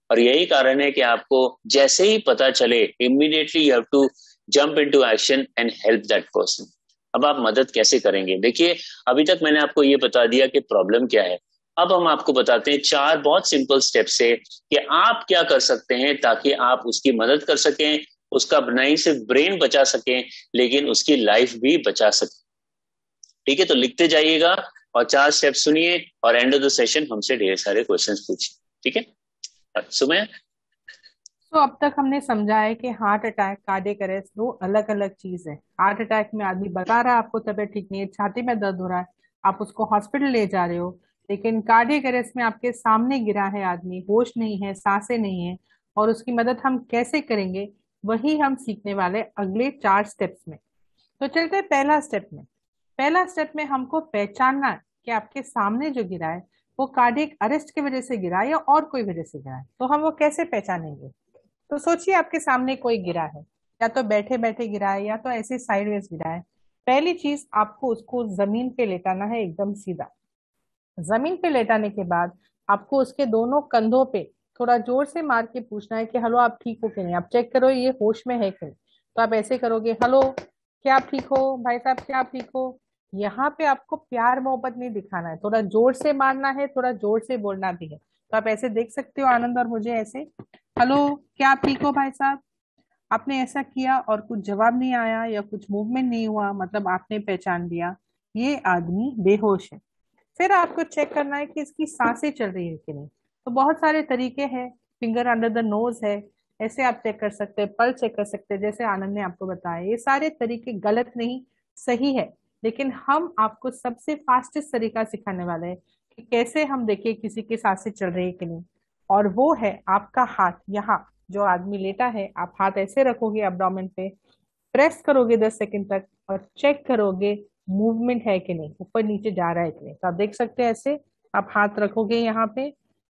और यही कारण है कि आपको जैसे ही पता चले immediately you have to jump into action and help that person. अब आप मदद कैसे करेंगे? देखिए, अभी तक मैंने आपको ये बता दिया कि प्रॉब्लम क्या है। अब हम आपको बताते हैं 4 बहुत सिंपल स्टेप से कि आप क्या कर सकते हैं ताकि आप उसकी मदद कर सकें, उसका नहीं सिर्फ ब्रेन बचा सकें लेकिन उसकी लाइफ भी बचा सकें। ठीक है, तो लिखते जाइएगा और 4 स्टेप सुनिए और एंड ऑफ द सेशन हमसे ढेर सारे क्वेश्चंस पूछिए। ठीक है, सुमय। तो अब तक हमने समझा है कि हार्ट अटैक, कार्डियक अरेस्ट 2 अलग अलग चीज है। हार्ट अटैक में आदमी बता रहा है आपको तबीयत ठीक नहीं है, छाती में दर्द हो रहा है, आप उसको हॉस्पिटल ले जा रहे हो। लेकिन कार्डियक अरेस्ट में आपके सामने गिरा है आदमी, होश नहीं है, सांसें नहीं है, और उसकी मदद हम कैसे करेंगे वही हम सीखने वाले अगले 4 स्टेप्स में। तो चलते हैं पहला स्टेप में। पहला स्टेप में हमको पहचानना है कि आपके सामने जो गिरा है वो कार्डियक अरेस्ट की वजह से गिरा है या और कोई वजह से गिरा है। तो हम वो कैसे पहचानेंगे? तो सोचिए आपके सामने कोई गिरा है, या तो बैठे बैठे गिरा है या तो ऐसे साइडवेज गिरा है। पहली चीज, आपको उसको जमीन पे लेटाना है, एकदम सीधा। जमीन पे लेटाने के बाद आपको उसके दोनों कंधों पे थोड़ा जोर से मार के पूछना है कि हेलो, आप ठीक हो कि नहीं, आप चेक करो ये होश में है कि नहीं। तो आप ऐसे करोगे, हेलो क्या आप ठीक हो, भाई साहब क्या आप ठीक हो। यहाँ पे आपको प्यार मोहब्बत नहीं दिखाना है, थोड़ा जोर से मारना है, थोड़ा जोर से बोलना भी है। तो आप ऐसे देख सकते हो आनंद और मुझे, ऐसे, हेलो क्या आप ठीक हो भाई साहब। आपने ऐसा किया और कुछ जवाब नहीं आया या कुछ मूवमेंट नहीं हुआ, मतलब आपने पहचान लिया ये आदमी बेहोश है। फिर आपको चेक करना है कि इसकी सांसें चल रही है कि नहीं। तो बहुत सारे तरीके हैं, फिंगर अंडर द नोज है, ऐसे आप चेक कर सकते हैं, पल्स चेक कर सकते हैं, जैसे आनंद ने आपको बताया। ये सारे तरीके गलत नहीं, सही है, लेकिन हम आपको सबसे फास्टेस्ट तरीका सिखाने वाले हैं कि कैसे हम देखिए किसी की सांसें चल रही है कि नहीं। और वो है आपका हाथ। यहाँ जो आदमी लेटा है, आप हाथ ऐसे रखोगे एब्डोमेन पे, प्रेस करोगे 10 सेकंड तक और चेक करोगे मूवमेंट है कि नहीं, ऊपर नीचे जा रहा है कि नहीं। तो आप देख सकते हैं ऐसे आप हाथ रखोगे यहाँ पे,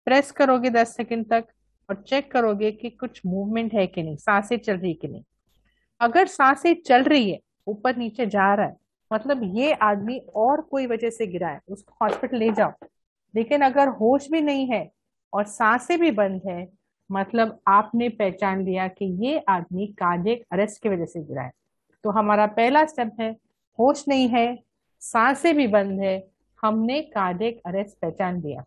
प्रेस करोगे 10 सेकंड तक और चेक करोगे कि कुछ मूवमेंट है कि नहीं, सांसें चल रही है कि नहीं। अगर सांसें चल रही है, ऊपर नीचे जा रहा है, मतलब ये आदमी और कोई वजह से गिरा है, उसको हॉस्पिटल ले जाओ। लेकिन अगर होश भी नहीं है और सांसें भी बंद है, मतलब आपने पहचान लिया कि ये आदमी कार्डियक अरेस्ट की वजह से गिरा है। तो हमारा पहला स्टेप है, होश नहीं है, सांसें भी बंद है, हमने कार्डियक अरेस्ट पहचान लिया।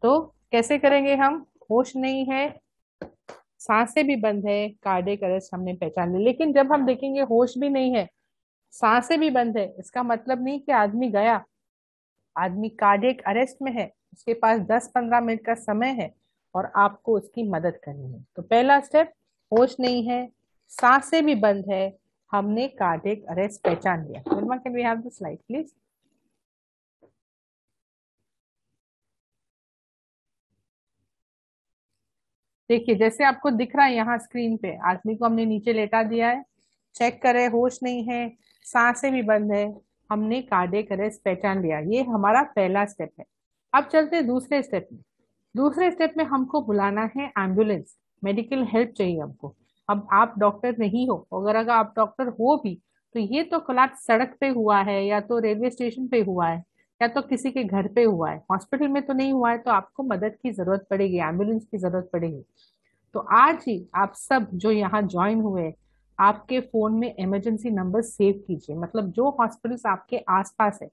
तो कैसे करेंगे हम? होश नहीं है, सांसें भी बंद है, कार्डियक अरेस्ट हमने पहचान लिया। लेकिन जब हम देखेंगे होश भी नहीं है, सांसें भी बंद है, इसका मतलब नहीं कि आदमी गया, आदमी कार्डियक अरेस्ट में है, उसके पास 10-15 मिनट का समय है और आपको उसकी मदद करनी है। तो पहला स्टेप, होश नहीं है, सांसें भी बंद है, हमने कार्डियक अरेस्ट पहचान लिया। Can we have the slide please? देखिए जैसे आपको दिख रहा है यहाँ स्क्रीन पे, आदमी को हमने नीचे लेटा दिया है, चेक करे होश नहीं है, सांसें भी बंद है, हमने कार्डियक अरेस्ट पहचान लिया। ये हमारा पहला स्टेप है। अब चलते हैं दूसरे स्टेप में। दूसरे स्टेप में हमको बुलाना है एम्बुलेंस, मेडिकल हेल्प चाहिए हमको। अब आप डॉक्टर नहीं हो, अगर आप डॉक्टर हो भी तो ये तो कोलैप्स सड़क पे हुआ है या तो रेलवे स्टेशन पे हुआ है या तो किसी के घर पे हुआ है, हॉस्पिटल में तो नहीं हुआ है। तो आपको मदद की जरूरत पड़ेगी, एम्बुलेंस की जरूरत पड़ेगी। तो आज ही आप सब जो यहाँ ज्वाइन हुए, आपके फोन में इमरजेंसी नंबर सेव कीजिए। मतलब जो हॉस्पिटल्स आपके आसपास है,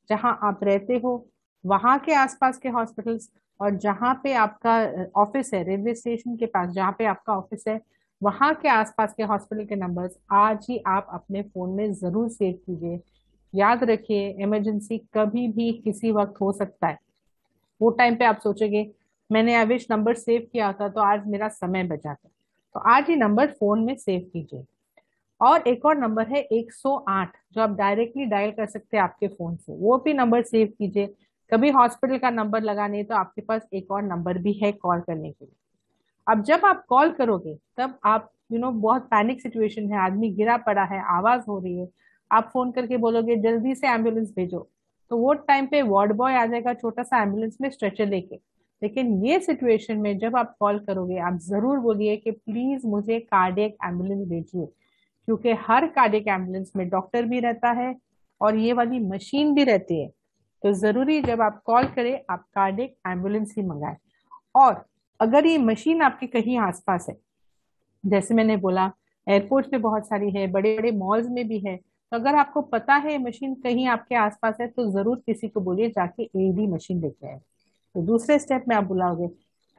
जहां आप रहते हो, वहां के आसपास के हॉस्पिटल्स और जहाँ पे आपका ऑफिस है, रेलवे स्टेशन के पास जहाँ पे आपका ऑफिस है, वहां के आसपास के हॉस्पिटल के नंबर्स आज ही आप अपने फोन में जरूर सेव कीजिए। याद रखिए, इमरजेंसी कभी भी किसी वक्त हो सकता है। वो टाइम पे आप सोचोगे मैंने आविश नंबर सेव किया था तो आज मेरा समय बचा था, तो आज ही नंबर फोन में सेव कीजिए। और एक और नंबर है 108 जो आप डायरेक्टली डायल कर सकते हैं आपके फोन से, वो भी नंबर सेव कीजिए। कभी हॉस्पिटल का नंबर लगा नहीं तो आपके पास एक और नंबर भी है कॉल करने के लिए। अब जब आप कॉल करोगे तब आप बहुत पैनिक सिचुएशन है, आदमी गिरा पड़ा है, आवाज हो रही है, आप फोन करके बोलोगे जल्दी से एम्बुलेंस भेजो, तो वो टाइम पे वार्ड बॉय आ जाएगा छोटा सा एम्बुलेंस में स्ट्रेचर लेके। लेकिन ये सिचुएशन में जब आप कॉल करोगे आप जरूर बोलिए कि प्लीज मुझे कार्डियक एम्बुलेंस भेजिए, क्योंकि हर कार्डियक एम्बुलेंस में डॉक्टर भी रहता है और ये वाली मशीन भी रहती है। तो जरूरी जब आप कॉल करें आप कार्डियक एम्बुलेंस ही मंगाएं। और अगर ये मशीन आपके कहीं आसपास है, जैसे मैंने बोला एयरपोर्ट पे बहुत सारी है, बड़े बड़े मॉल्स में भी है, तो अगर आपको पता है मशीन कहीं आपके आसपास है तो जरूर किसी को बोलिए जाके एडी मशीन लेके आए। तो दूसरे स्टेप में आप बुलाओगे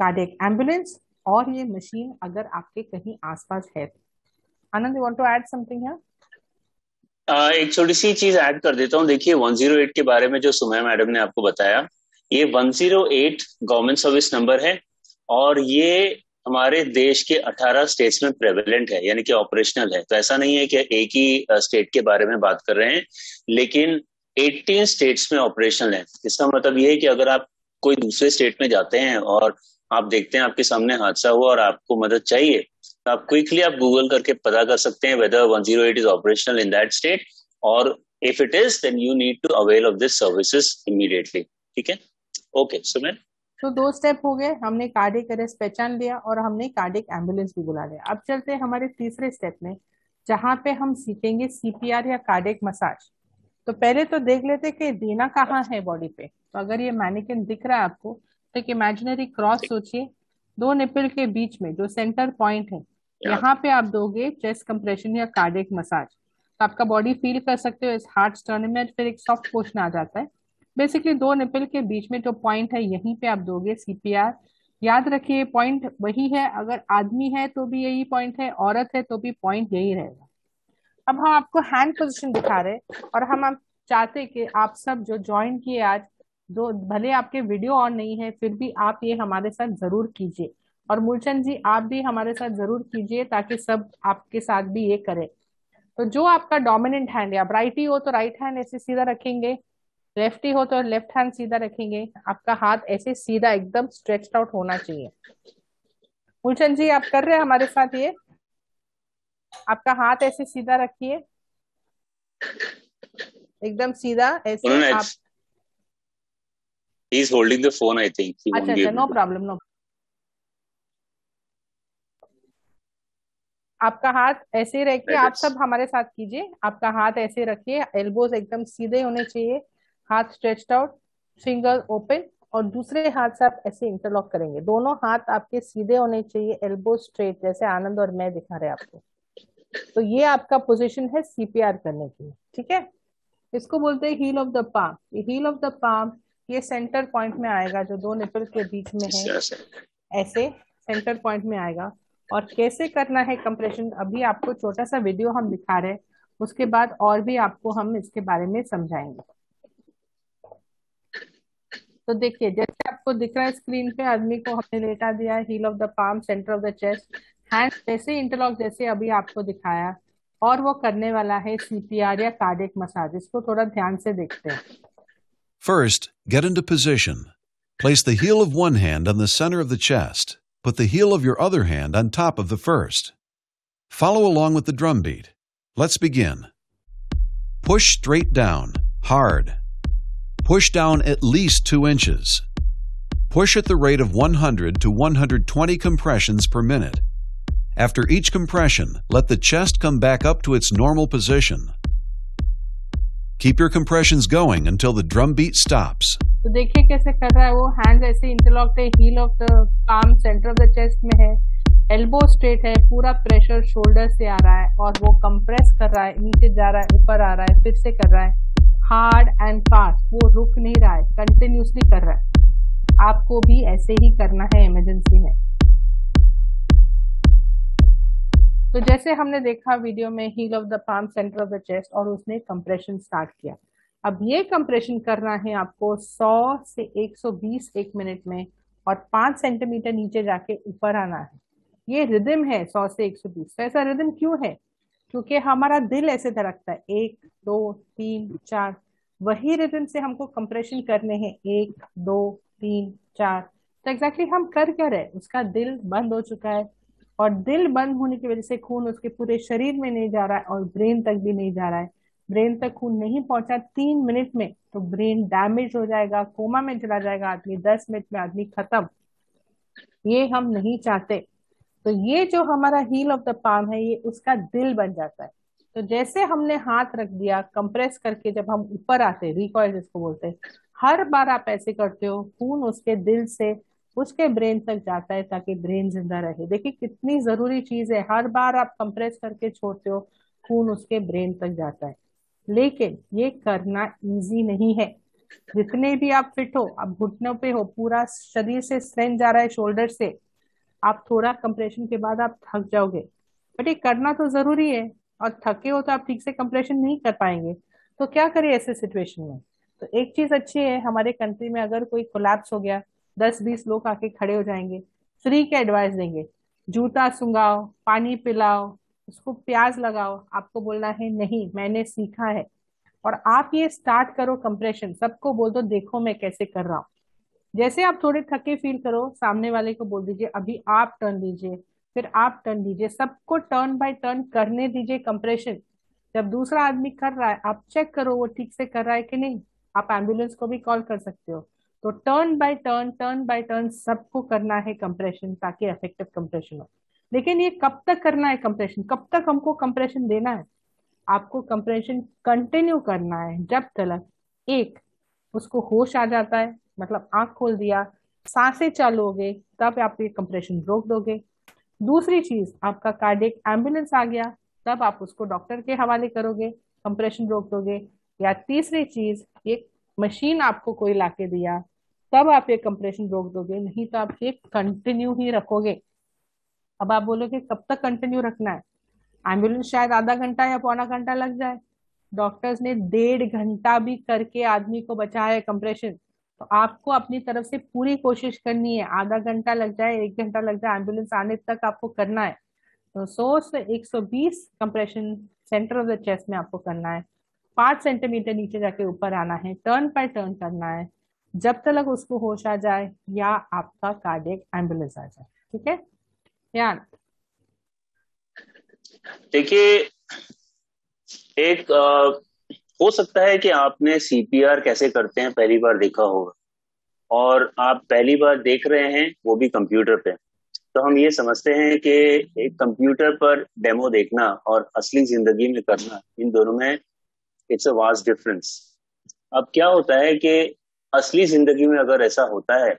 कार्डियक एम्बुलेंस और ये मशीन अगर आपके कहीं आसपास है। Anand, you want to add something here? एक छोटी सी चीज ऐड कर देता हूँ। देखिए 108 के बारे में जो सुमय मैडम ने आपको बताया, ये 108 गवर्नमेंट सर्विस नंबर है और ये हमारे देश के 18 स्टेट्स में प्रेवलेंट है, यानी कि ऑपरेशनल है। तो ऐसा नहीं है कि एक ही स्टेट के बारे में बात कर रहे हैं, लेकिन 18 स्टेट्स में ऑपरेशनल है। इसका मतलब ये है कि अगर आप कोई दूसरे स्टेट में जाते हैं और आप देखते हैं आपके सामने हादसा हुआ और आपको मदद चाहिए, तो आप क्विकली आप गूगल करके पता कर सकते हैं whether 108 is operational in that state, और if it is then you need to avail of this services immediately. ठीक है, ओके सुमन। तो 2 स्टेप हो गए, हमने कार्डियक अरेस्ट पहचान लिया और हमने कार्डियक एम्बुलेंस भी बुला लिया। अब चलते हैं हमारे तीसरे स्टेप में, जहां पे हम सीखेंगे सीपीआर या कार्डियक मसाज। तो पहले तो देख लेते कि देना कहाँ है बॉडी पे। तो अगर ये मैनिकिन दिख रहा है आपको तो एक इमेजिनरी क्रॉस सोचिए, 2 निपल के बीच में जो सेंटर पॉइंट है यहाँ पे आप दोगे चेस्ट कंप्रेशन या कार्डियक मसाज। तो आपका बॉडी फील कर सकते हो, इस हार्ट स्टर्नम में फिर एक सॉफ्ट पोर्शन आ जाता है। बेसिकली 2 निपल के बीच में जो पॉइंट है यहीं पे आप दोगे सीपीआर। याद रखिए पॉइंट वही है, अगर आदमी है तो भी यही पॉइंट है, औरत है तो भी पॉइंट यही रहेगा। अब हम आपको हैंड पोजीशन दिखा रहे हैं और हम चाहते कि आप सब जो ज्वाइन किए आज, जो भले आपके वीडियो ऑन नहीं है फिर भी आप ये हमारे साथ जरूर कीजिए। और मूलचंद जी आप भी हमारे साथ जरूर कीजिए ताकि सब आपके साथ भी ये करें। तो जो आपका डोमिनेंट हैंड है, आप राइटी हो तो राइट हैंड ऐसे सीधा रखेंगे, लेफ्टी हो तो लेफ्ट हैंड सीधा रखेंगे, आपका हाथ ऐसे सीधा एकदम स्ट्रेच्ड आउट होना चाहिए। मूलचंद जी आप कर रहे हैं हमारे साथ ये? आपका हाथ ऐसे सीधा रखिए, एकदम सीधा ऐसे आप। He is holding the phone, I think. अच्छा, नो प्रॉब्लम, नो। आपका हाथ ऐसे रखिए, आप सब हमारे साथ कीजिए। आपका हाथ ऐसे रखिए, एल्बोज एकदम सीधे होने चाहिए, हाथ स्ट्रेच्ड आउट, फिंगर ओपन, और दूसरे हाथ से आप ऐसे इंटरलॉक करेंगे। दोनों हाथ आपके सीधे होने चाहिए, एल्बो स्ट्रेट, जैसे आनंद और मैं दिखा रहे हैं आपको। तो ये आपका पोजीशन है सीपीआर करने की। ठीक है, इसको बोलते हैं हील ऑफ द पाम। ये हील ऑफ द पाम ये सेंटर पॉइंट में आएगा, जो 2 निपल के बीच में है, ऐसे सेंटर पॉइंट में आएगा। और कैसे करना है कंप्रेशन अभी आपको छोटा सा वीडियो हम दिखा रहे हैं, उसके बाद और भी आपको हम इसके बारे में समझाएंगे। तो देखिए जैसे आपको दिख रहा है स्क्रीन पे, आदमी को हमने लेटा दिया है, heel of the palm, centre of the chest, hand जैसे इंटरलॉक जैसे अभी आपको दिखाया, और वो करने वाला है सीपीआर या कार्डियक मसाज। इसको थोड़ा ध्यान से देखते हैं। First, get into position. Place the heel of one hand on the center of the chest. Put the heel of your other hand on top of the first. Follow along with the drum beat. Let's begin. Push straight down, hard. Push down at least 2 inches. Push at the rate of 100 to 120 compressions per minute. After each compression, let the chest come back up to its normal position. Keep your compressions going until the drum beat stops. तो देखिए कैसे कर रहा है वो, hands ऐसे interlocked है, heel of the palm centre of the chest में है, एल्बो स्ट्रेट है, पूरा प्रेशर शोल्डर से आ रहा है और वो कंप्रेस कर रहा है, नीचे जा रहा है, ऊपर आ रहा है, फिर से कर रहा है, हार्ड एंड फास्ट, वो रुक नहीं रहा है, कंटिन्यूसली कर रहा है। आपको भी ऐसे ही करना है इमरजेंसी में। तो जैसे हमने देखा वीडियो में, heel of the palm, centre of the chest, और उसने कंप्रेशन स्टार्ट किया। अब ये कंप्रेशन करना है आपको 100 से 120 एक मिनट में, और 5 सेंटीमीटर नीचे जाके ऊपर आना है। ये रिदम है 100 से 120। तो ऐसा रिदम क्यों है? क्योंकि हमारा दिल ऐसे धड़कता है, 1 2 3 4, वही रिदम से हमको कंप्रेशन करने हैं, 1 2 3 4। तो एग्जैक्टली हम कर क्या रहे? उसका दिल बंद हो चुका है, और दिल बंद होने की वजह से खून उसके पूरे शरीर में नहीं जा रहा है, और ब्रेन तक भी नहीं जा रहा है। ब्रेन तक खून नहीं पहुंचा 3 मिनट में तो ब्रेन डैमेज हो जाएगा, कोमा में चला जाएगा आदमी, 10 मिनट में आदमी खत्म। ये हम नहीं चाहते। तो ये जो हमारा हील ऑफ द पाम है, ये उसका दिल बन जाता है। तो जैसे हमने हाथ रख दिया कंप्रेस करके, जब हम ऊपर आते हैं, रिकॉइल जिसको बोलते हैं, हर बार आप ऐसे करते हो, खून उसके दिल से उसके ब्रेन तक जाता है ताकि ब्रेन जिंदा रहे। देखिए कितनी जरूरी चीज है, हर बार आप कंप्रेस करके छोड़ते हो, खून उसके ब्रेन तक जाता है। लेकिन ये करना इजी नहीं है। जितने भी आप फिट हो, आप घुटनों पे हो, पूरा शरीर से स्ट्रेन जा रहा है शोल्डर से, आप थोड़ा कंप्रेशन के बाद आप थक जाओगे, बट ये करना तो जरूरी है। और थके हो तो आप ठीक से कंप्रेशन नहीं कर पाएंगे। तो क्या करें ऐसे सिचुएशन में? तो एक चीज अच्छी है, हमारे कंट्री में अगर कोई कोलैप्स हो गया, 10-20 लोग आके खड़े हो जाएंगे, फ्री के एडवाइस देंगे, जूता सुंगाओ, पानी पिलाओ, उसको प्याज लगाओ। आपको बोलना है नहीं, मैंने सीखा है, और आप ये स्टार्ट करो कंप्रेशन। सबको बोल दो देखो मैं कैसे कर रहा हूँ। जैसे आप थोड़े थके फील करो, सामने वाले को बोल दीजिए अभी आप टर्न लीजिए, फिर आप टर्न लीजिए, सबको टर्न बाय टर्न करने दीजिए कंप्रेशन। जब दूसरा आदमी कर रहा है, आप चेक करो वो ठीक से कर रहा है कि नहीं। आप एम्बुलेंस को भी कॉल कर सकते हो। तो टर्न बाय टर्न सबको करना है कंप्रेशन, ताकि इफेक्टिव कंप्रेशन हो। लेकिन ये कब तक करना है कंप्रेशन? कब तक हमको कंप्रेशन देना है? आपको कंप्रेशन कंटिन्यू करना है जब तक एक उसको होश आ जाता है, मतलब आंख खोल दिया, सांसें चालू हो गई, तब आप ये कंप्रेशन रोक दोगे। दूसरी चीज, आपका कार्डियक एम्बुलेंस आ गया, तब आप उसको डॉक्टर के हवाले करोगे, कंप्रेशन रोक दोगे। या तीसरी चीज, एक मशीन आपको कोई लाके दिया, तब आप ये कंप्रेशन रोक दोगे, नहीं तो आप ये कंटिन्यू ही रखोगे। अब आप बोलोगे कब तक कंटिन्यू रखना है? एम्बुलेंस शायद आधा घंटा या पौना घंटा लग जाए, डॉक्टर्स ने 1.5 घंटा भी करके आदमी को बचाया है कंप्रेशन। तो आपको अपनी तरफ से पूरी कोशिश करनी है, आधा घंटा लग जाए, 1 घंटा लग जाए, एम्बुलेंस आने तक आपको करना है। तो 100 से 120 compression centre of the chest में आपको करना है, 5 सेंटीमीटर नीचे जाके ऊपर आना है, टर्न बाय टर्न करना है, जब तक उसको होश आ जाए या आपका कार्डियक एम्बुलेंस आ जाए। ठीक है ध्यान। देखिए, एक हो सकता है कि आपने सीपीआर कैसे करते हैं पहली बार देखा होगा, और आप पहली बार देख रहे हैं वो भी कंप्यूटर पे। तो हम ये समझते हैं कि एक कंप्यूटर पर डेमो देखना और असली जिंदगी में करना, इन दोनों में इट्स अ वास्ट डिफरेंस। अब क्या होता है कि असली जिंदगी में अगर ऐसा होता है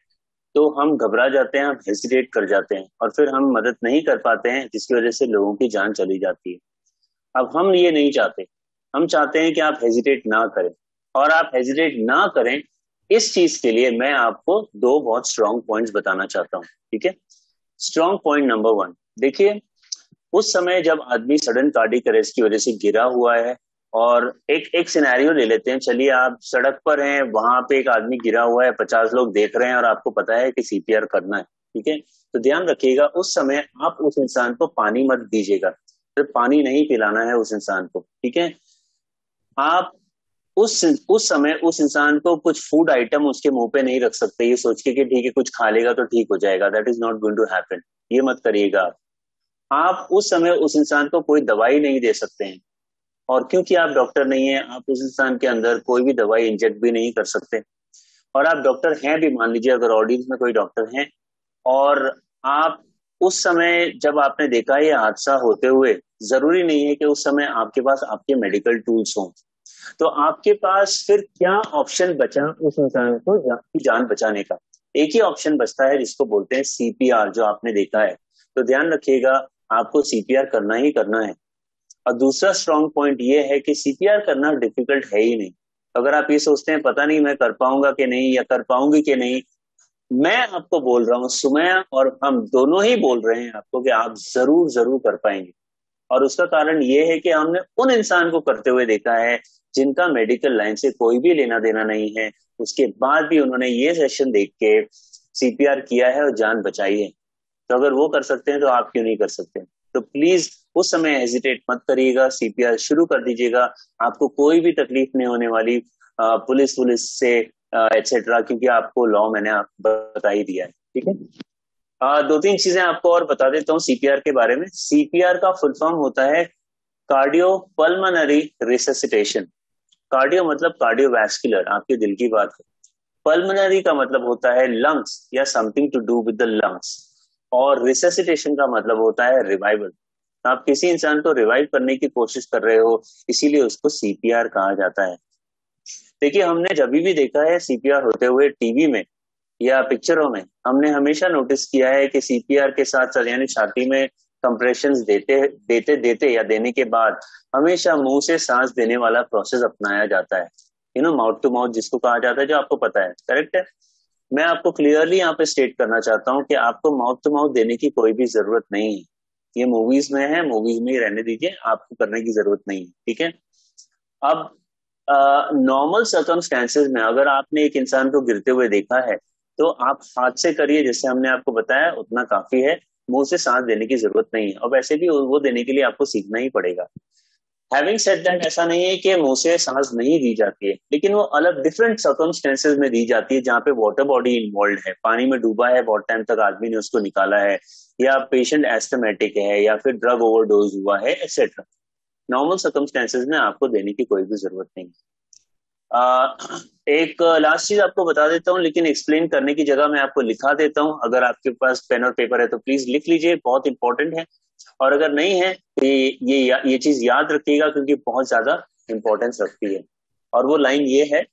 तो हम घबरा जाते हैं, हम हेसिटेट कर जाते हैं, और फिर हम मदद नहीं कर पाते हैं, जिसकी वजह से लोगों की जान चली जाती है। अब हम ये नहीं चाहते, हम चाहते हैं कि आप हेजिटेट ना करें। और आप हेजिटेट ना करें, इस चीज के लिए मैं आपको 2 बहुत स्ट्रॉन्ग पॉइंट्स बताना चाहता हूं। ठीक है, स्ट्रॉन्ग पॉइंट नंबर 1, देखिए, उस समय जब आदमी सडन कार्डियक अरेस्ट की वजह से गिरा हुआ है, और एक सिनेरियो ले लेते हैं, चलिए आप सड़क पर हैं, वहां पे एक आदमी गिरा हुआ है, 50 लोग देख रहे हैं, और आपको पता है कि सीपीआर करना है। ठीक है, तो ध्यान रखिएगा, उस समय आप उस इंसान को पानी मत दीजिएगा, तो पानी नहीं पिलाना है उस इंसान को। ठीक है, आप उस समय उस इंसान को कुछ फूड आइटम उसके मुंह पे नहीं रख सकते ये सोच के कि ठीक है कुछ खा लेगा तो ठीक हो जाएगा। That is not going to happen, ये मत करिएगा। आप उस समय उस इंसान को कोई दवाई नहीं दे सकते हैं, और क्योंकि आप डॉक्टर नहीं है, आप उस इंसान के अंदर कोई भी दवाई इंजेक्ट भी नहीं कर सकते। और आप डॉक्टर हैं भी, मान लीजिए अगर ऑडियंस में कोई डॉक्टर हैं, और आप उस समय जब आपने देखा ये हादसा होते हुए, जरूरी नहीं है कि उस समय आपके पास आपके मेडिकल टूल्स हों, तो आपके पास फिर क्या ऑप्शन बचा उस इंसान को जान बचाने का? एक ही ऑप्शन बचता है, जिसको बोलते हैं सीपीआर, जो आपने देखा है। तो ध्यान रखिएगा, आपको सीपीआर करना ही करना है। और दूसरा स्ट्रॉन्ग पॉइंट ये है कि सीपीआर करना डिफिकल्ट है ही नहीं। अगर आप ये सोचते हैं पता नहीं मैं कर पाऊंगा कि नहीं या कर पाऊंगी कि नहीं, मैं आपको बोल रहा हूँ, सुमैया और हम दोनों ही बोल रहे हैं आपको कि आप जरूर जरूर कर पाएंगे। और उसका कारण ये है कि हमने उन इंसान को करते हुए देखा है जिनका मेडिकल लाइन से कोई भी लेना देना नहीं है, उसके बाद भी उन्होंने ये सेशन देख के सीपीआर किया है और जान बचाई है। तो अगर वो कर सकते हैं तो आप क्यों नहीं कर सकते? तो प्लीज उस समय हेजिटेट मत करिएगा, सीपीआर शुरू कर दीजिएगा। आपको कोई भी तकलीफ नहीं होने वाली पुलिस से एटसेट्रा, क्योंकि आपको लॉ मैंने बता ही दिया है। ठीक है, दो तीन चीजें आपको और बता देता हूँ सीपीआर के बारे में। सीपीआर का फुल फॉर्म होता है कार्डियो पल्मोनरी रिससिटेशन। कार्डियो मतलब कार्डियोवैस्कुलर, आपके दिल की बात है। पल्मोनरी का मतलब होता है लंग्स या something to do with the lungs, और रिससिटेशन का मतलब होता है रिवाइवल। आप किसी इंसान को रिवाइव करने की कोशिश कर रहे हो, इसीलिए उसको सीपीआर कहा जाता है। देखिए, हमने जब भी देखा है सीपीआर होते हुए टीवी में या पिक्चरों में, हमने हमेशा नोटिस किया है कि सीपीआर के साथ साथ यानी छाती में कंप्रेशंस देते देते देते या देने के बाद हमेशा मुंह से सांस देने वाला प्रोसेस अपनाया जाता है, माउथ टू माउथ जिसको कहा जाता है, जो आपको पता है। करेक्ट है? मैं आपको क्लियरली यहाँ पे स्टेट करना चाहता हूँ कि आपको माउथ टू माउथ देने की कोई भी जरूरत नहीं है। ये मूवीज में है, मूवीज में ही रहने दीजिए, आपको करने की जरूरत नहीं है। ठीक है, अब नॉर्मल सर्कमस्टेंसेज में अगर आपने एक इंसान को गिरते हुए देखा है तो आप हाथ से करिए, जैसे हमने आपको बताया उतना काफी है, मुंह से सांस देने की जरूरत नहीं है। और वैसे भी वो देने के लिए आपको सीखना ही पड़ेगा। हैविंग सेड दैट, ऐसा नहीं है कि मुंह से सांस नहीं दी जाती है, लेकिन वो अलग डिफरेंट सर्कमस्टेंसेज में दी जाती है, जहाँ पे वाटर बॉडी इन्वॉल्व है, पानी में डूबा है, बहुत टाइम तक आदमी ने उसको निकाला है, या पेशेंट एस्थमेटिक है, या फिर ड्रग ओवरडोज हुआ है, एक्सेट्रा। नॉर्मल सर्कमस्टेंसेज में आपको देने की कोई भी जरूरत नहीं है। एक लास्ट चीज आपको बता देता हूँ, लेकिन एक्सप्लेन करने की जगह मैं आपको लिखा देता हूँ। अगर आपके पास पेन और पेपर है तो प्लीज लिख लीजिए, बहुत इंपॉर्टेंट है। और अगर नहीं है तो ये चीज याद रखिएगा, क्योंकि बहुत ज्यादा इंपॉर्टेंस रखती है। और वो लाइन ये है,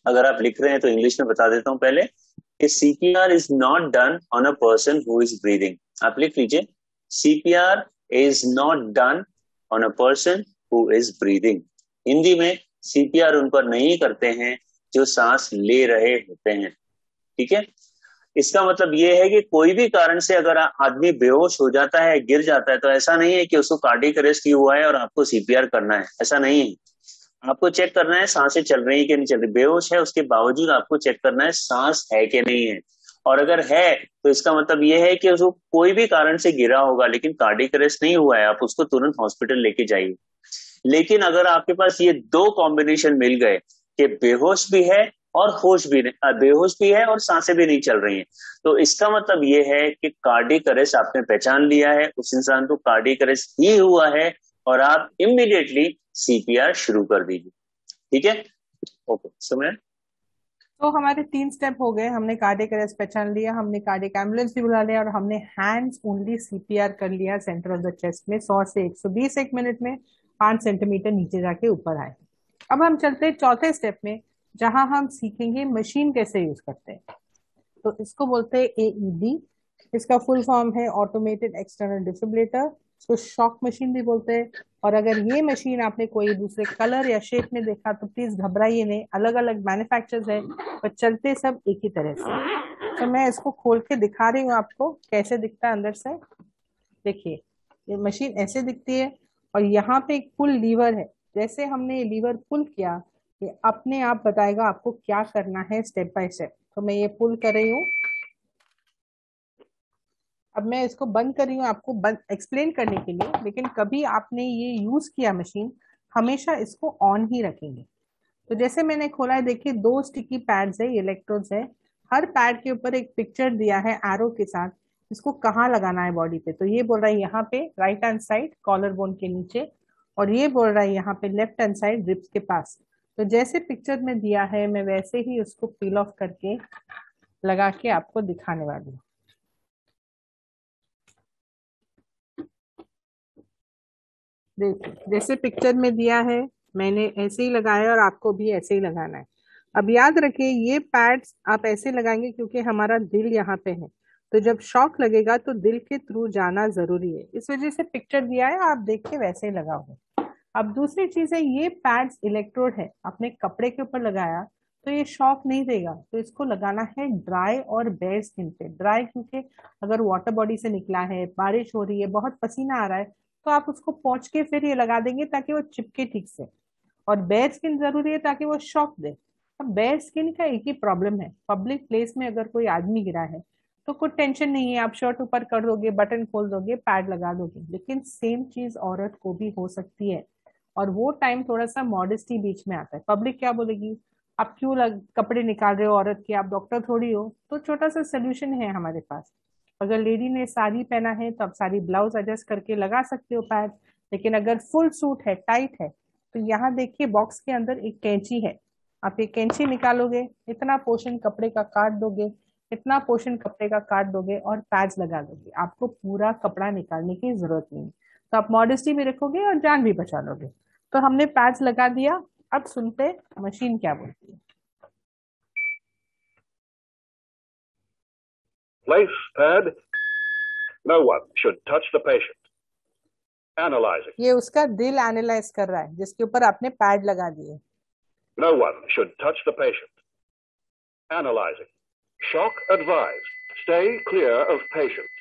अगर आप लिख रहे हैं तो इंग्लिश में बता देता हूँ पहले, कि CPR is not done on a person who is breathing. आप लिख लीजिए, CPR is not done on a person who is breathing. Hindi में सीपीआर उन पर नहीं करते हैं जो सांस ले रहे होते हैं। ठीक है, इसका मतलब ये है कि कोई भी कारण से अगर आदमी बेहोश हो जाता है, गिर जाता है, तो ऐसा नहीं है कि उसको कार्डियक अरेस्ट हुआ है और आपको सीपीआर करना है, ऐसा नहीं है। आपको चेक करना है सांसें चल रही है कि नहीं चल रही। बेहोश है उसके बावजूद आपको चेक करना है सांस है कि नहीं है, और अगर है तो इसका मतलब ये है कि उसको कोई भी कारण से गिरा होगा लेकिन कार्डियक अरेस्ट नहीं हुआ है, आप उसको तुरंत हॉस्पिटल लेके जाइए। लेकिन अगर आपके पास ये दो कॉम्बिनेशन मिल गए कि बेहोश भी है और होश भी नहीं, बेहोश भी है और सांसें भी नहीं चल रही हैं, तो इसका मतलब ये है कि कार्डियक अरेस्ट आपने पहचान लिया है, उस इंसान को कार्डियक अरेस्ट ही हुआ है, और आप इमीडिएटली सीपीआर शुरू कर दीजिए। ठीक है, ओके समय। तो हमारे 3 स्टेप हो गए। हमने कार्डियक अरेस्ट पहचान लिया, हमने कार्डियक एम्बुलेंस भी बुला लिया, और हमने हैंड्स ओनली सीपीआर कर लिया सेंटर ऑफ द चेस्ट में 100 से 120 एक मिनट में, 5 सेंटीमीटर नीचे जाके ऊपर आए। अब हम चलते हैं चौथे स्टेप में, जहां हम सीखेंगे मशीन कैसे यूज करते हैं। तो इसको बोलते हैं एईडी। इसका फुल फॉर्म है ऑटोमेटेड एक्सटर्नल डिफिब्रिलेटर। इसको शॉक मशीन भी बोलते हैं। और अगर ये मशीन आपने कोई दूसरे कलर या शेप में देखा तो प्लीज घबराइए नहीं, अलग अलग मैन्युफैक्चरर्स है, पर चलते सब एक ही तरह से। तो मैं इसको खोल के दिखा रही हूँ आपको कैसे दिखता है अंदर से। देखिए, ये मशीन ऐसे दिखती है, और यहाँ पे एक पुल लीवर है। जैसे हमने ये लीवर पुल किया, ये अपने आप बताएगा आपको क्या करना है स्टेप बाय स्टेप। तो मैं ये पुल कर रही हूँ। अब मैं इसको बंद कर रही हूँ आपको एक्सप्लेन करने के लिए, लेकिन कभी आपने ये यूज किया मशीन, हमेशा इसको ऑन ही रखेंगे। तो जैसे मैंने खोला है, देखिए 2 स्टिकी पैड्स है, इलेक्ट्रोड्स है। हर पैड के ऊपर एक पिक्चर दिया है एरो के साथ, इसको कहाँ लगाना है बॉडी पे। तो ये बोल रहा है यहाँ पे right hand side collar bone के नीचे, और ये बोल रहा है यहाँ पे लेफ्ट हैंड साइड रिब्स के पास। तो जैसे पिक्चर में दिया है, मैं वैसे ही उसको पील ऑफ करके लगा के आपको दिखाने वाली हूँ। देखिए, जैसे पिक्चर में दिया है मैंने ऐसे ही लगाया, और आपको भी ऐसे ही लगाना है। अब याद रखिए, ये पैड्स आप ऐसे लगाएंगे क्योंकि हमारा दिल यहाँ पे है, तो जब शॉक लगेगा तो दिल के थ्रू जाना जरूरी है, इस वजह से पिक्चर दिया है, आप देख के वैसे ही लगाओगे। अब दूसरी चीज है, ये पैड्स इलेक्ट्रोड है, आपने कपड़े के ऊपर लगाया तो ये शॉक नहीं देगा, तो इसको लगाना है ड्राई और बेयर स्किन पे। ड्राई क्योंकि अगर वाटर बॉडी से निकला है, बारिश हो रही है, बहुत पसीना आ रहा है, तो आप उसको पोंछ के फिर ये लगा देंगे ताकि वो चिपके ठीक से। और बेयर स्किन जरूरी है ताकि वो शॉक दे। अब बेयर स्किन का एक ही प्रॉब्लम है, पब्लिक प्लेस में अगर कोई आदमी गिरा है तो कुछ टेंशन नहीं है, आप शर्ट ऊपर कर दोगे, बटन खोल दोगे, पैड लगा दोगे। लेकिन सेम चीज औरत को भी हो सकती है, और वो टाइम थोड़ा सा मॉडेस्टी बीच में आता है। पब्लिक क्या बोलेगी, आप क्यों कपड़े निकाल रहे हो औरत के, आप डॉक्टर थोड़ी हो। तो छोटा सा सोल्यूशन है हमारे पास। अगर लेडी ने साड़ी पहना है तो आप साड़ी ब्लाउज एडजस्ट करके लगा सकते हो पैड। लेकिन अगर फुल सूट है, टाइट है, तो यहाँ देखिए बॉक्स के अंदर एक कैंची है। आप ये कैंची निकालोगे, इतना पोर्शन कपड़े का काट दोगे, इतना पोर्शन कपड़े का काट दोगे और पैड्स लगा दोगे। आपको पूरा कपड़ा निकालने की जरूरत नहीं, तो आप मॉडेस्टी भी रखोगे और जान भी बचा लोगे। तो हमने पैड्स लगा दिया। अब सुनते मशीन क्या बोलती है। Place pad. No one should touch the patient. Analyzing. ये उसका दिल एनालाइज कर रहा है जिसके ऊपर आपने पैड लगा दिए। No one should touch the patient. Analyzing. Shock advised. Stay clear of patient.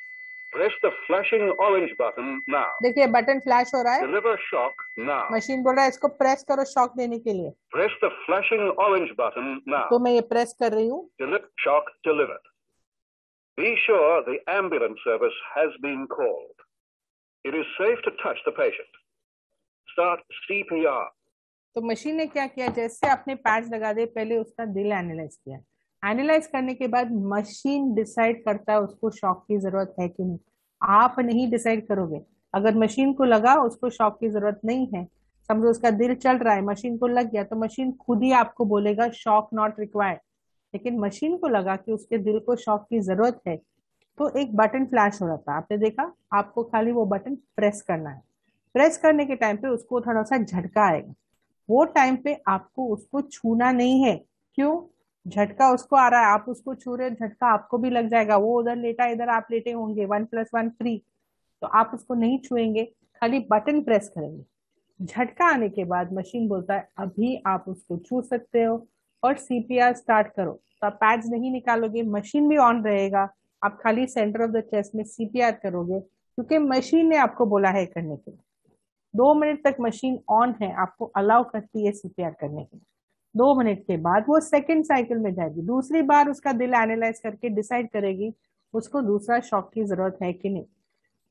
Press the flashing orange button now. देखिए बटन फ्लैश हो रहा है, Deliver shock now. मशीन बोल रहा है इसको प्रेस करो शॉक देने के लिए। Press the flashing orange button now. तो मैं ये प्रेस कर रही हूँ। Shock delivered. Be sure the ambulance service has been called. It is safe to touch the patient. Start CPR. तो मशीन ने क्या किया, जैसे आपने पैड्स लगा दिए, पहले उसका दिल एनालाइज किया। एनालाइज करने के बाद मशीन डिसाइड करता है उसको शॉक की जरूरत है कि नहीं। आप नहीं डिसाइड करोगे। अगर मशीन को लगा उसको शॉक की जरूरत नहीं है, समझो उसका दिल चल रहा है, मशीन को लग गया, तो मशीन खुद ही आपको बोलेगा शॉक नॉट रिक्वायर्ड। लेकिन मशीन को लगा कि उसके दिल को शॉक की जरूरत है, तो एक बटन फ्लैश हो रहा था, आपने देखा। आपको खाली वो बटन प्रेस करना है। प्रेस करने के टाइम पे उसको थोड़ा सा झटका आएगा। वो टाइम पे आपको उसको छूना नहीं है। क्यों? झटका उसको आ रहा है, आप उसको छू रहे हो, झटका आपको भी लग जाएगा। वो उधर लेटा, इधर आप लेटे होंगे, 1+1 फ्री, तो आप उसको नहीं छुएंगे, खाली बटन प्रेस करेंगे। झटका आने के बाद मशीन बोलता है अभी आप उसको छू सकते हो और सीपीआर स्टार्ट करो। तो आप पैड्स नहीं निकालोगे, मशीन भी ऑन रहेगा, आप खाली सेंटर ऑफ द चेस्ट में सीपीआर करोगे, क्योंकि मशीन ने आपको बोला है करने के लिए। 2 मिनट तक मशीन ऑन है, आपको अलाउ करती है सीपीआर करने के लिए। 2 मिनट के बाद वो सेकंड साइकिल में जाएगी, दूसरी बार उसका दिल एनालाइज करके डिसाइड करेगी उसको दूसरा शॉक की जरूरत है कि नहीं।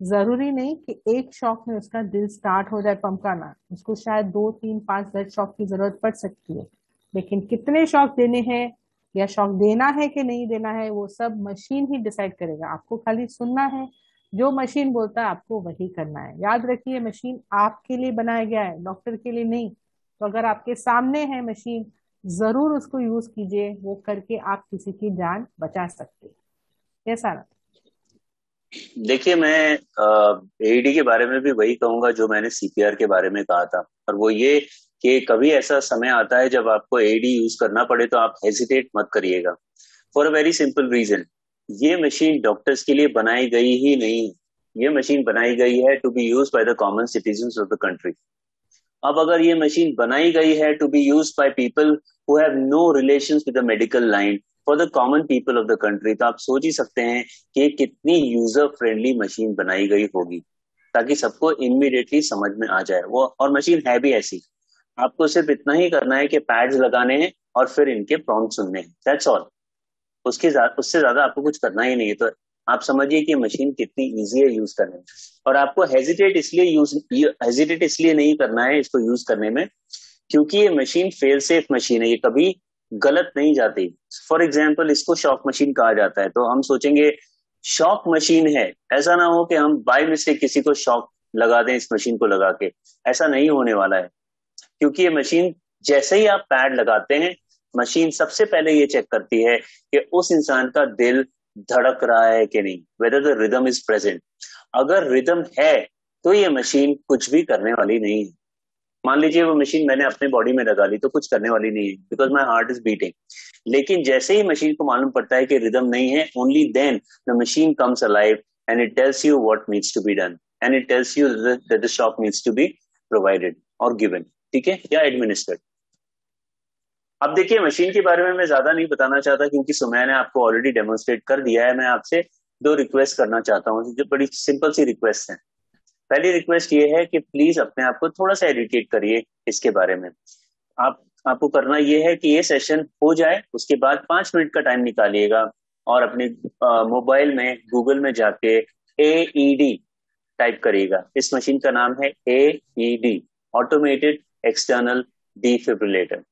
जरूरी नहीं कि एक शॉक में उसका दिल स्टार्ट हो जाए पंप करना, उसको शायद 2, 3, 5, 10 शॉक की जरूरत पड़ सकती है। लेकिन कितने शॉक देने हैं या शॉक देना है कि नहीं देना है, वो सब मशीन ही डिसाइड करेगा। आपको खाली सुनना है, जो मशीन बोलता है आपको वही करना है। याद रखिए, मशीन आपके लिए बनाया गया है, डॉक्टर के लिए नहीं। तो अगर आपके सामने है मशीन, जरूर उसको यूज कीजिए, वो करके आप किसी की जान बचा सकते हैं। ये सारा। देखिए, मैं एईडी के बारे में भी वही कहूंगा जो मैंने सीपीआर के बारे में कहा था, और वो ये कि कभी ऐसा समय आता है जब आपको एईडी यूज करना पड़े तो आप हेजिटेट मत करिएगा, for a very simple reason. ये मशीन डॉक्टर्स के लिए बनाई गई ही नहीं, ये मशीन बनाई गई है to be used by the common citizens of the country. अब अगर ये मशीन बनाई गई है to be used by people who have no relations with the medical line, for the common people of the country, तो आप सोच ही सकते हैं कि कितनी यूजर फ्रेंडली मशीन बनाई गई होगी, ताकि सबको इमीडिएटली समझ में आ जाए वो। और मशीन है भी ऐसी, आपको सिर्फ इतना ही करना है कि पैड्स लगाने हैं और फिर इनके प्रॉम्प्ट सुनने हैं, दैट्स ऑल। उससे ज्यादा आपको कुछ करना ही नहीं है। तो आप समझिए कि मशीन कितनी इजी है यूज करने में, और आपको हेजिटेट इसलिए नहीं करना है इसको यूज करने में, क्योंकि ये मशीन फेल सेफ मशीन है, ये कभी गलत नहीं जाती। फॉर एग्जाम्पल, इसको शॉक मशीन कहा जाता है, तो हम सोचेंगे शॉक मशीन है, ऐसा ना हो कि हम बाय मिस्टेक किसी को शॉक लगा दें इस मशीन को लगा के। ऐसा नहीं होने वाला है, क्योंकि ये मशीन जैसे ही आप पैड लगाते हैं, मशीन सबसे पहले ये चेक करती है कि उस इंसान का दिल धड़क रहा है कि नहीं, whether the rhythm is present. अगर रिदम है तो ये मशीन कुछ भी करने वाली नहीं है। मान लीजिए वो मशीन मैंने अपने बॉडी में लगा ली तो कुछ करने वाली नहीं है, because my heart is beating. लेकिन जैसे ही मशीन को मालूम पड़ता है कि रिदम नहीं है, only then the machine comes alive and it tells you what needs to be done, and it tells you that the shock needs to be provided. और गिवन, ठीक है, या एडमिनिस्टर्ड। अब देखिए मशीन के बारे में मैं ज्यादा नहीं बताना चाहता क्योंकि सुमैया ने आपको ऑलरेडी डेमोन्स्ट्रेट कर दिया है। मैं आपसे दो रिक्वेस्ट करना चाहता हूँ जो बड़ी सिंपल सी रिक्वेस्ट है। पहली रिक्वेस्ट ये है कि प्लीज अपने आप को थोड़ा सा एडुकेट करिए इसके बारे में। आपको करना ये है कि ये सेशन हो जाए उसके बाद 5 मिनट का टाइम निकालिएगा और अपने मोबाइल में गूगल में जाके AED टाइप करिएगा। इस मशीन का नाम है AED, ऑटोमेटेड एक्सटर्नल डिफिब्रिलेटर।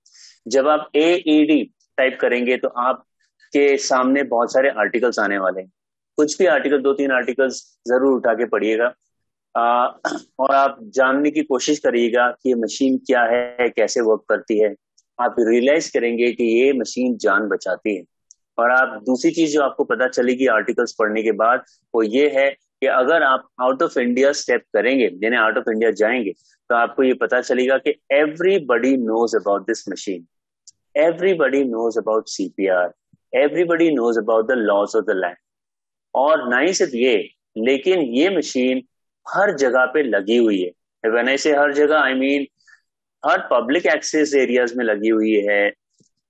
जब आप AED टाइप करेंगे तो आपके सामने बहुत सारे आर्टिकल्स आने वाले हैं। कुछ भी आर्टिकल, 2-3 आर्टिकल्स जरूर उठा के पढ़िएगा और आप जानने की कोशिश करिएगा कि ये मशीन क्या है, कैसे वर्क करती है। आप रियलाइज करेंगे कि ये मशीन जान बचाती है। और आप दूसरी चीज जो आपको पता चलेगी आर्टिकल्स पढ़ने के बाद वो ये है कि अगर आप आउट ऑफ इंडिया स्टेप करेंगे, यानी आउट ऑफ इंडिया जाएंगे, तो आपको ये पता चलेगा कि everybody knows about this machine, everybody knows about CPR, everybody knows about the laws of the land. और ना ही सिर्फ ये, लेकिन ये मशीन हर जगह पे लगी हुई है। व्हेन आई से हर जगह, आई मीन हर पब्लिक एक्सेस एरियाज में लगी हुई है,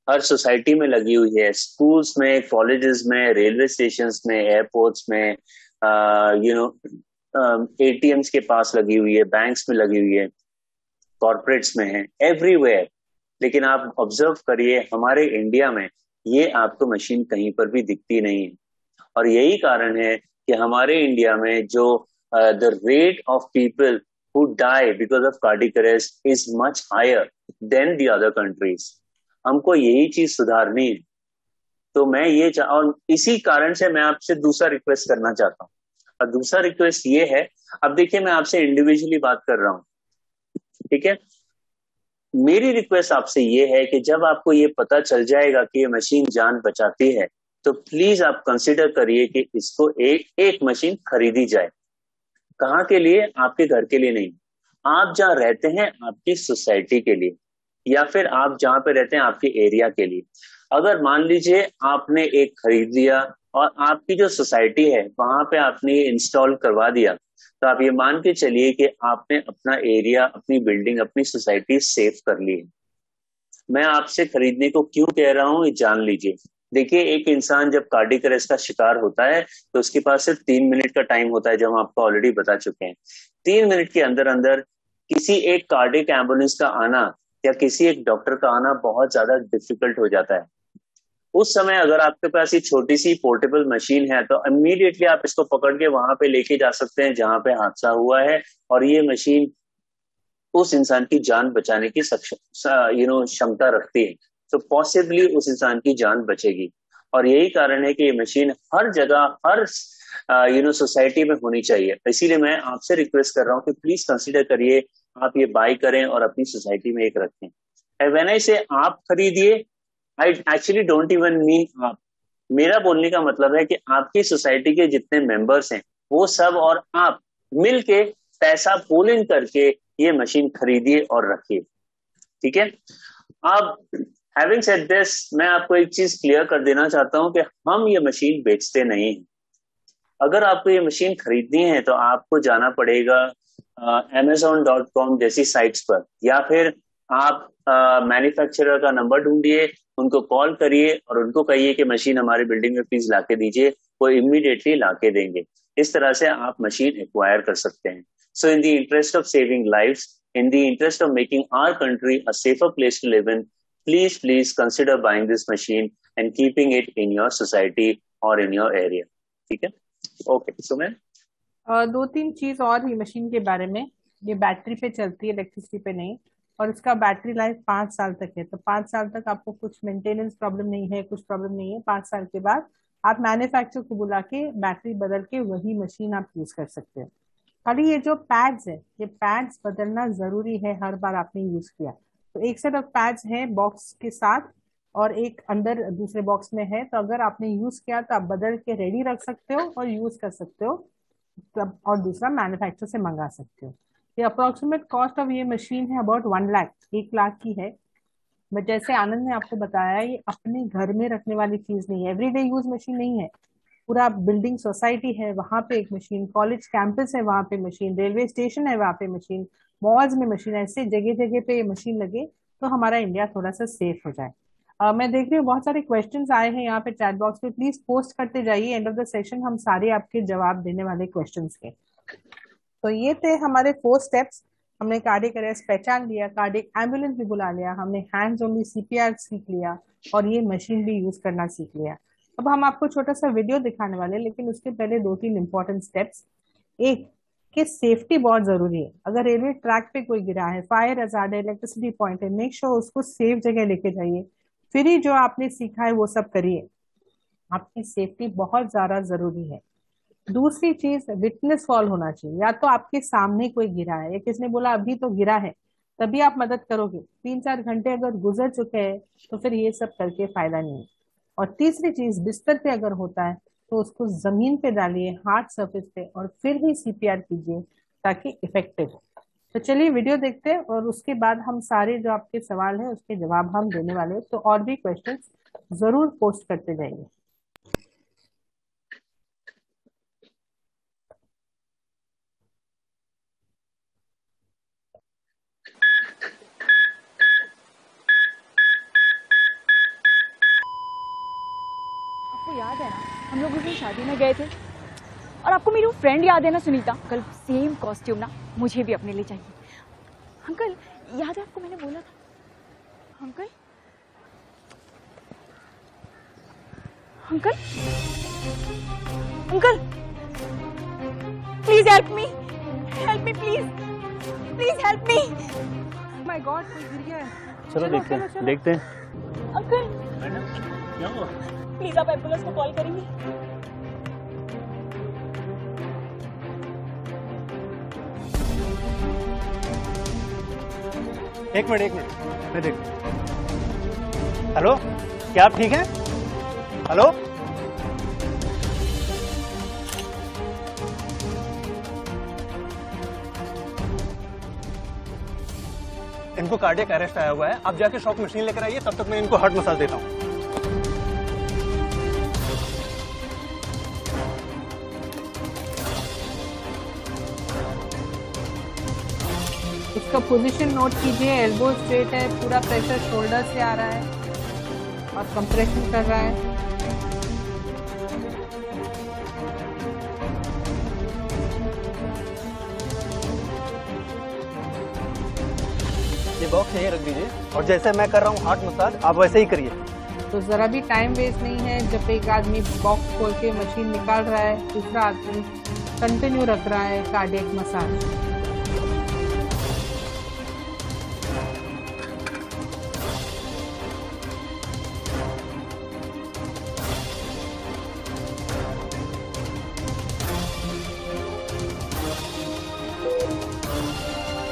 हर सोसाइटी में लगी हुई है, स्कूल्स में, कॉलेजेस में, रेलवे स्टेशंस में, एयरपोर्ट्स में, ATMs के पास लगी हुई है, बैंक्स में लगी हुई है, कॉर्पोरेट्स में है, एवरीवेयर। लेकिन आप ऑब्जर्व करिए हमारे इंडिया में ये आपको मशीन कहीं पर भी दिखती नहीं है। और यही कारण है कि हमारे इंडिया में जो the rate of people who die because of cardiac arrest is much higher than the other countries. हमको यही चीज सुधारनी है। तो मैं ये और इसी कारण से मैं आपसे दूसरा रिक्वेस्ट करना चाहता हूँ। और दूसरा रिक्वेस्ट ये है, अब देखिए मैं आपसे इंडिविजुअली बात कर रहा हूँ, ठीक है। मेरी रिक्वेस्ट आपसे ये है कि जब आपको ये पता चल जाएगा कि ये मशीन जान बचाती है तो प्लीज आप कंसिडर करिए कि इसको एक मशीन खरीदी जाए। कहाँ के लिए? आपके घर के लिए नहीं, आप जहाँ रहते हैं आपकी सोसाइटी के लिए, या फिर आप जहाँ पे रहते हैं आपके एरिया के लिए। अगर मान लीजिए आपने एक खरीद लिया और आपकी जो सोसाइटी है वहां पे आपने इंस्टॉल करवा दिया, तो आप ये मान के चलिए कि आपने अपना एरिया, अपनी बिल्डिंग, अपनी सोसाइटी सेफ कर ली है। मैं आपसे खरीदने को क्यों कह रहा हूँ ये जान लीजिए। देखिए एक इंसान जब कार्डियक अरेस्ट का शिकार होता है तो उसके पास सिर्फ 3 मिनट का टाइम होता है, जो हम आपको ऑलरेडी बता चुके हैं। 3 मिनट के अंदर अंदर किसी एक कार्डियक एम्बुलेंस का आना या किसी एक डॉक्टर का आना बहुत ज्यादा डिफिकल्ट हो जाता है। उस समय अगर आपके पास ये छोटी सी पोर्टेबल मशीन है तो इमीडिएटली आप इसको पकड़ के वहां पे लेके जा सकते हैं जहां पे हादसा हुआ है, और ये मशीन उस इंसान की जान बचाने की क्षमता रखती है। तो पॉसिबली उस इंसान की जान बचेगी। और यही कारण है कि ये मशीन हर जगह, हर सोसाइटी में होनी चाहिए। इसीलिए मैं आपसे रिक्वेस्ट कर रहा हूँ कि प्लीज कंसीडर करिए, आप ये बाय करें और अपनी सोसाइटी में एक रखें। व्हेन आई से आप खरीदिए, I actually don't even mean आप। मेरा बोलने का मतलब है कि आपकी सोसाइटी के जितने मेंबर्स हैं वो सब और आप मिलके पैसा पूल इन करके ये मशीन खरीदिए और रखिए, ठीक है। अब हैविंग सेड दिस, मैं आपको एक चीज क्लियर कर देना चाहता हूं कि हम ये मशीन बेचते नहीं हैं। अगर आपको ये मशीन खरीदनी है तो आपको जाना पड़ेगा Amazon.com जैसी साइट्स पर, या फिर आप मैन्युफैक्चरर का नंबर ढूंढिए, उनको कॉल करिए और उनको कहिए कि मशीन हमारी बिल्डिंग में प्लीज लाके दीजिए, वो इमीडिएटली लाके देंगे। इस तरह से आप मशीन एक्वायर कर सकते हैं। So in the interest of saving lives, in the interest of making our country a safer place to live in, please consider buying this machine and keeping it in your society or in your area. ठीक है? Okay, so मैं 2-3 चीज और ही machine के बारे में। ये battery पे चलती है, इलेक्ट्रिसिटी पे नहीं, और इसका बैटरी लाइफ 5 साल तक है। तो 5 साल तक आपको कुछ मेंटेनेंस प्रॉब्लम नहीं है, कुछ प्रॉब्लम नहीं है। 5 साल के बाद आप मैन्युफैक्चरर को बुला के बैटरी बदल के वही मशीन आप यूज कर सकते हैं। खाली ये जो पैड्स है, ये पैड्स बदलना जरूरी है हर बार आपने यूज किया। तो एक सेट ऑफ पैड्स है बॉक्स के साथ और एक अंदर दूसरे बॉक्स में है। तो अगर आपने यूज किया तो आप बदल के रेडी रख सकते हो और यूज कर सकते हो, तब और दूसरा मैन्युफैक्चरर से मंगा सकते हो। ये अप्रोक्सीमेट कॉस्ट ऑफ ये मशीन है अबाउट 1 लाख, 1 लाख की है। बट जैसे आनंद ने आपको बताया, ये अपने घर में रखने वाली चीज नहीं है, एवरीडे यूज मशीन नहीं है। पूरा बिल्डिंग सोसाइटी है वहां पे एक मशीन, कॉलेज कैंपस है वहां पे मशीन, रेलवे स्टेशन है वहां पे मशीन, मॉल्स में मशीन, ऐसे जगह जगह पे ये मशीन लगे तो हमारा इंडिया थोड़ा सा सेफ हो जाए। मैं देख रही हूँ बहुत सारे क्वेश्चंस आए हैं यहाँ पे चैट बॉक्स पे, प्लीज पोस्ट करते जाइए। एंड ऑफ द सेशन हम सारे आपके जवाब देने वाले क्वेश्चंस के। तो ये थे हमारे 4 स्टेप्स। हमने कार्डियक अरेस्ट पहचान लिया, कार्डियक एम्बुलेंस भी बुला लिया, हमने हैंड्स ओनली सीपीआर सीख लिया और ये मशीन भी यूज करना सीख लिया। अब हम आपको छोटा सा वीडियो दिखाने वाले हैं, लेकिन उसके पहले 2-3 इंपॉर्टेंट स्टेप्स। एक, कि सेफ्टी बहुत जरूरी है। अगर रेलवे ट्रैक पे कोई गिरा है, फायर हजार्ड है, इलेक्ट्रिसिटी पॉइंट है, मेक श्योर उसको सेफ जगह लेके जाइए, फिर ही जो आपने सीखा है वो सब करिए। आपकी सेफ्टी बहुत ज्यादा जरूरी है। दूसरी चीज, विटनेस कॉल होना चाहिए। या तो आपके सामने कोई गिरा है या किसने बोला अभी तो गिरा है, तभी आप मदद करोगे। 3-4 घंटे अगर गुजर चुके हैं तो फिर ये सब करके फायदा नहीं है। और तीसरी चीज, बिस्तर पे अगर होता है तो उसको जमीन पे डालिए, हार्ड सरफेस पे, और फिर ही सीपीआर कीजिए ताकि इफेक्टिव हो। तो चलिए वीडियो देखते हैं और उसके बाद हम सारे जो आपके सवाल है उसके जवाब हम देने वाले हैं। तो और भी क्वेश्चंस जरूर पोस्ट करते जाइए। आपको याद है ना, हम लोग उस दिन शादी में गए थे। और आपको मेरी वो फ्रेंड याद है ना, सुनीता? कल सेम कॉस्ट्यूम ना, मुझे भी अपने लिए चाहिए। अंकल, याद है आपको मैंने बोला था? Uncle, uncle, uncle, please help me, please, please help me. My God, कोई गिर गया है। चलो देखते हैं। अंकल, क्या हुआ? प्लीज आप एम्बुलेंस को कॉल करेंगे? एक मिनट मैं देख। हेलो, क्या आप ठीक हैं? हेलो, इनको कार्डियक अरेस्ट आया हुआ है। आप जाके शॉक मशीन लेकर आइए, तब तक मैं इनको हार्ट मसाज देता हूँ। इसका पोजीशन नोट कीजिए। एल्बो स्ट्रेट है, पूरा प्रेशर शोल्डर से आ रहा है और कंप्रेशन कर रहा है। ये बॉक्स यहीं रख दीजिए और जैसे मैं कर रहा हूँ हार्ट मसाज, आप वैसे ही करिए। तो जरा भी टाइम वेस्ट नहीं है। जब एक आदमी बॉक्स खोल के मशीन निकाल रहा है, दूसरा आदमी कंटिन्यू रख रहा है कार्डियक मसाज।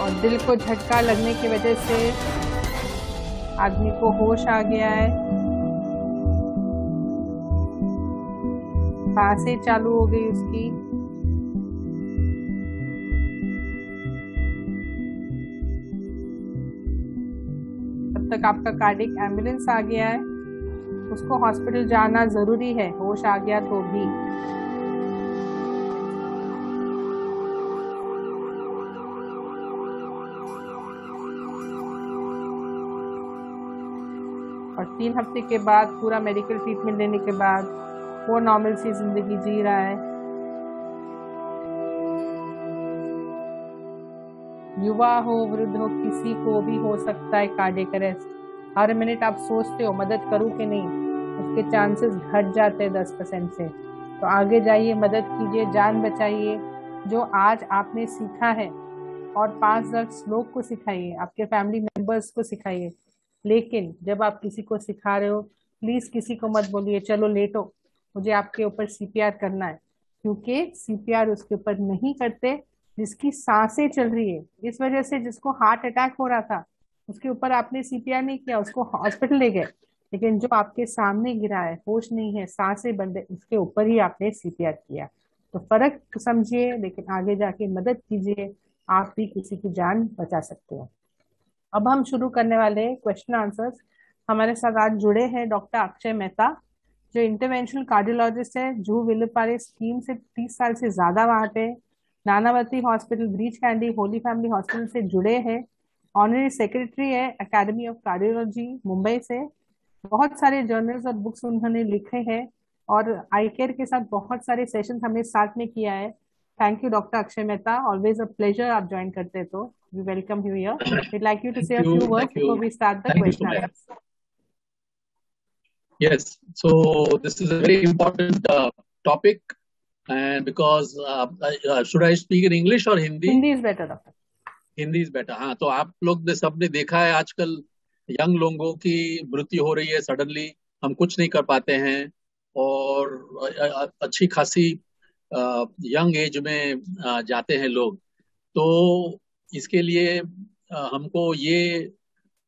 और दिल को झटका लगने की वजह से आदमी को होश आ गया है, सांसें चालू हो गई उसकी। तब तक आपका कार्डियक एम्बुलेंस आ गया है, उसको हॉस्पिटल जाना जरूरी है, होश आ गया तो भी। और 3 हफ्ते के बाद पूरा मेडिकल ट्रीटमेंट लेने के बाद वो नॉर्मल सी जिंदगी जी रहा है। युवा हो, वृद्ध हो, किसी को भी हो सकता है कार्डियक अरेस्ट। हर मिनट आप सोचते हो मदद करूं कि नहीं, उसके चांसेस घट जाते हैं 10% से। तो आगे जाइए, मदद कीजिए, जान बचाइए। जो आज आपने सीखा है और 5-10 लोग को सिखाइए, आपके फैमिली मेंबर्स को सिखाइए। लेकिन जब आप किसी को सिखा रहे हो, प्लीज किसी को मत बोलिए चलो लेटो, मुझे आपके ऊपर सीपीआर करना है, क्योंकि सीपीआर उसके ऊपर नहीं करते जिसकी सांसें चल रही है। इस वजह से जिसको हार्ट अटैक हो रहा था उसके ऊपर आपने सीपीआर नहीं किया, उसको हॉस्पिटल ले गए। लेकिन जो आपके सामने गिरा है, होश नहीं है, सांसें बंद है, उसके ऊपर ही आपने सीपीआर किया। तो फर्क समझिए, लेकिन आगे जाके मदद कीजिए, आप भी किसी की जान बचा सकते हो। अब हम शुरू करने वाले हैं क्वेश्चन आंसर्स। हमारे साथ आज जुड़े हैं डॉक्टर अक्षय मेहता। जो इंटरवेंशनल कार्डियोलॉजिस्ट है जुहू विलेपारे स्कीम से 30 साल से ज्यादा वहाँ पे Nanavati hospital, breach candy, Holi family hospital से जुड़े हैं। ऑनरेरी सेक्रेटरी है एकेडमी ऑफ कार्डियोलॉजी मुंबई से। बहुत सारे जर्नल्स और बुक्स उन्होंने लिखे हैं और आई केयर के साथ बहुत सारे सेशंस हमने साथ में किया है। Thank you doctor Akshay Mehta, always a pleasure आप ज्वाइन करते तो we welcome you here. We'd like you to say a few words before we start the question and answer. Yes, so this is a very important topic, and because should I speak in English or Hindi? Hindi is better, doctor. Hindi is better. हाँ, तो आप लोग ने सबने देखा है आजकल young लोगों की मृत्यु हो रही है सडनली, हम कुछ नहीं कर पाते हैं और अच्छी खासी यंग एज में जाते हैं लोग। तो इसके लिए हमको ये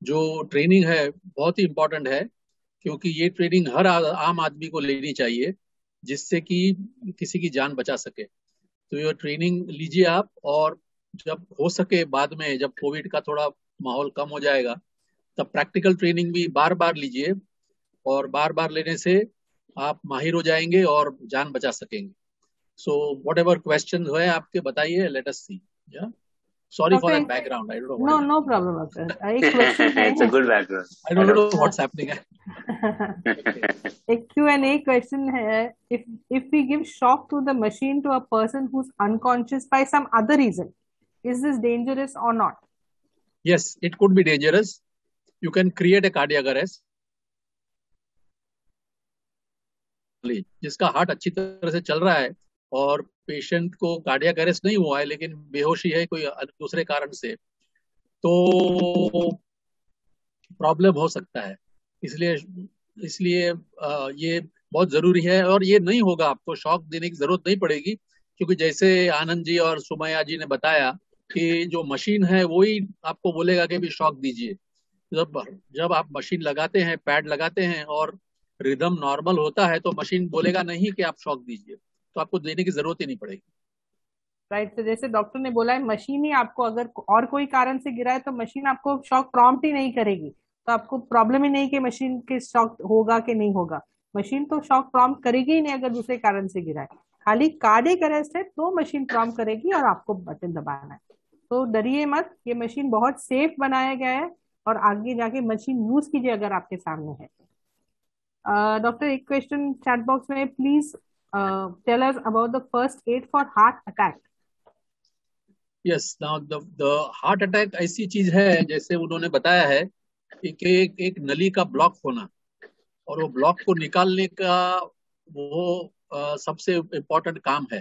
जो ट्रेनिंग है बहुत ही इम्पोर्टेंट है, क्योंकि ये ट्रेनिंग हर आम आदमी को लेनी चाहिए जिससे कि किसी की जान बचा सके। तो ये ट्रेनिंग लीजिए आप, और जब हो सके बाद में जब कोविड का थोड़ा माहौल कम हो जाएगा तब प्रैक्टिकल ट्रेनिंग भी बार बार लीजिए, और बार बार लेने से आप माहिर हो जाएंगे और जान बचा सकेंगे। सो व्हाट एवर क्वेश्चन है आपके बताइए, लेट अस सी। या sorry for that background, I don't know no problem sir। एक question it's a good background, I don't know what's happening। एक Q&A question है, if we give shock to the machine to a person who's unconscious by some other reason, is this dangerous or not? Yes, it could be dangerous. You can create a cardiac arrest। जिसका heart अच्छी तरह से चल रहा है और patient को cardiac arrest नहीं हुआ है लेकिन बेहोशी है कोई दूसरे कारण से, तो प्रॉब्लम हो सकता है। इसलिए ये बहुत जरूरी है, और ये नहीं होगा, आपको शॉक देने की जरूरत नहीं पड़ेगी, क्योंकि जैसे आनंद जी और सुमैया जी ने बताया कि जो मशीन है वही आपको बोलेगा कि भी शॉक दीजिए। जब आप मशीन लगाते हैं, पैड लगाते हैं और रिदम नॉर्मल होता है तो मशीन बोलेगा नहीं कि आप शॉक दीजिए, तो आपको देने की जरूरत ही नहीं पड़ेगी। राइट, तो जैसे डॉक्टर ने बोला है मशीन ही आपको अगर और कोई कारण से गिरा है तो मशीन आपको शॉक प्रॉम्प्ट ही नहीं करेगी, तो आपको प्रॉब्लम ही नहीं कि मशीन के शॉक होगा कि नहीं होगा। मशीन तो शॉक प्रॉम्प्ट करेगी ही नहीं अगर दूसरे कारण से गिरा है, खाली कार्डियक अरेस्ट है तो मशीन प्रॉम्प्ट करेगी और आपको बटन दबाना है। तो डरिए मत, ये मशीन बहुत सेफ बनाया गया है और आगे जाके मशीन यूज कीजिए अगर आपके सामने है। डॉक्टर एक क्वेश्चन चैट बॉक्स में, please tell us about the first aid for heart attack। Yes, now the heart attack ऐसी चीज है जैसे उन्होंने बताया है कि एक नली का ब्लॉक होना और वो ब्लॉक को निकालने का वो सबसे इम्पोर्टेंट काम है।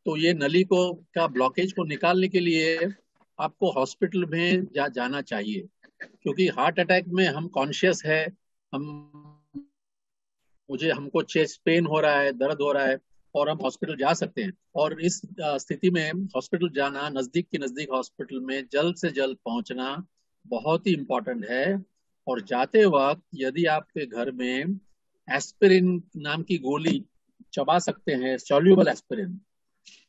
तो ये नली का ब्लॉकेज को निकालने के लिए आपको हॉस्पिटल में जाना चाहिए, क्योंकि हार्ट अटैक में हम कॉन्शियस है, हमको चेस्ट पेन हो रहा है, दर्द हो रहा है और हम हॉस्पिटल जा सकते हैं। और इस स्थिति में हॉस्पिटल जाना, नजदीक के नजदीक हॉस्पिटल में जल्द से जल्द पहुंचना बहुत ही इम्पोर्टेंट है। और जाते वक्त यदि आपके घर में एस्पिरिन नाम की गोली चबा सकते हैं, सॉल्यूबल एस्पिरिन,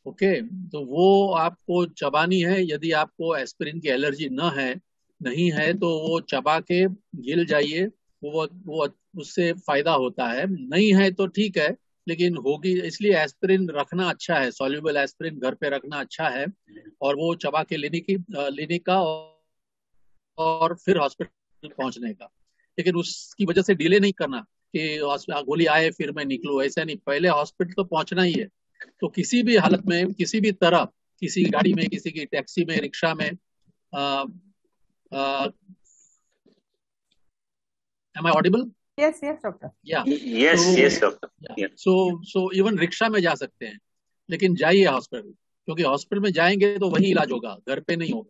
ओके, तो वो आपको चबानी है। यदि आपको एस्पिरिन की एलर्जी नहीं है तो वो चबा के गिल जाइए, वो उससे फायदा होता है। नहीं है तो ठीक है, लेकिन होगी, इसलिए एस्पिरिन रखना अच्छा है, सॉल्यूबल एस्पिरिन घर पे रखना अच्छा है और वो चबा के लेने का और फिर हॉस्पिटल पहुंचने का। लेकिन उसकी वजह से डिले नहीं करना कि गोली आए फिर मैं निकलूं, ऐसा नहीं, पहले हॉस्पिटल तो पहुंचना ही है। तो किसी भी हालत में, किसी भी तरह, किसी गाड़ी में, किसी की टैक्सी में, रिक्शा में, am I audible? Yes, doctor. Yeah. Yes, doctor. Yeah. So even rickshaw में जा सकते हैं, लेकिन जाइए हॉस्पिटल, क्योंकि हॉस्पिटल में जाएंगे तो वही इलाज होगा, घर पे नहीं होगा।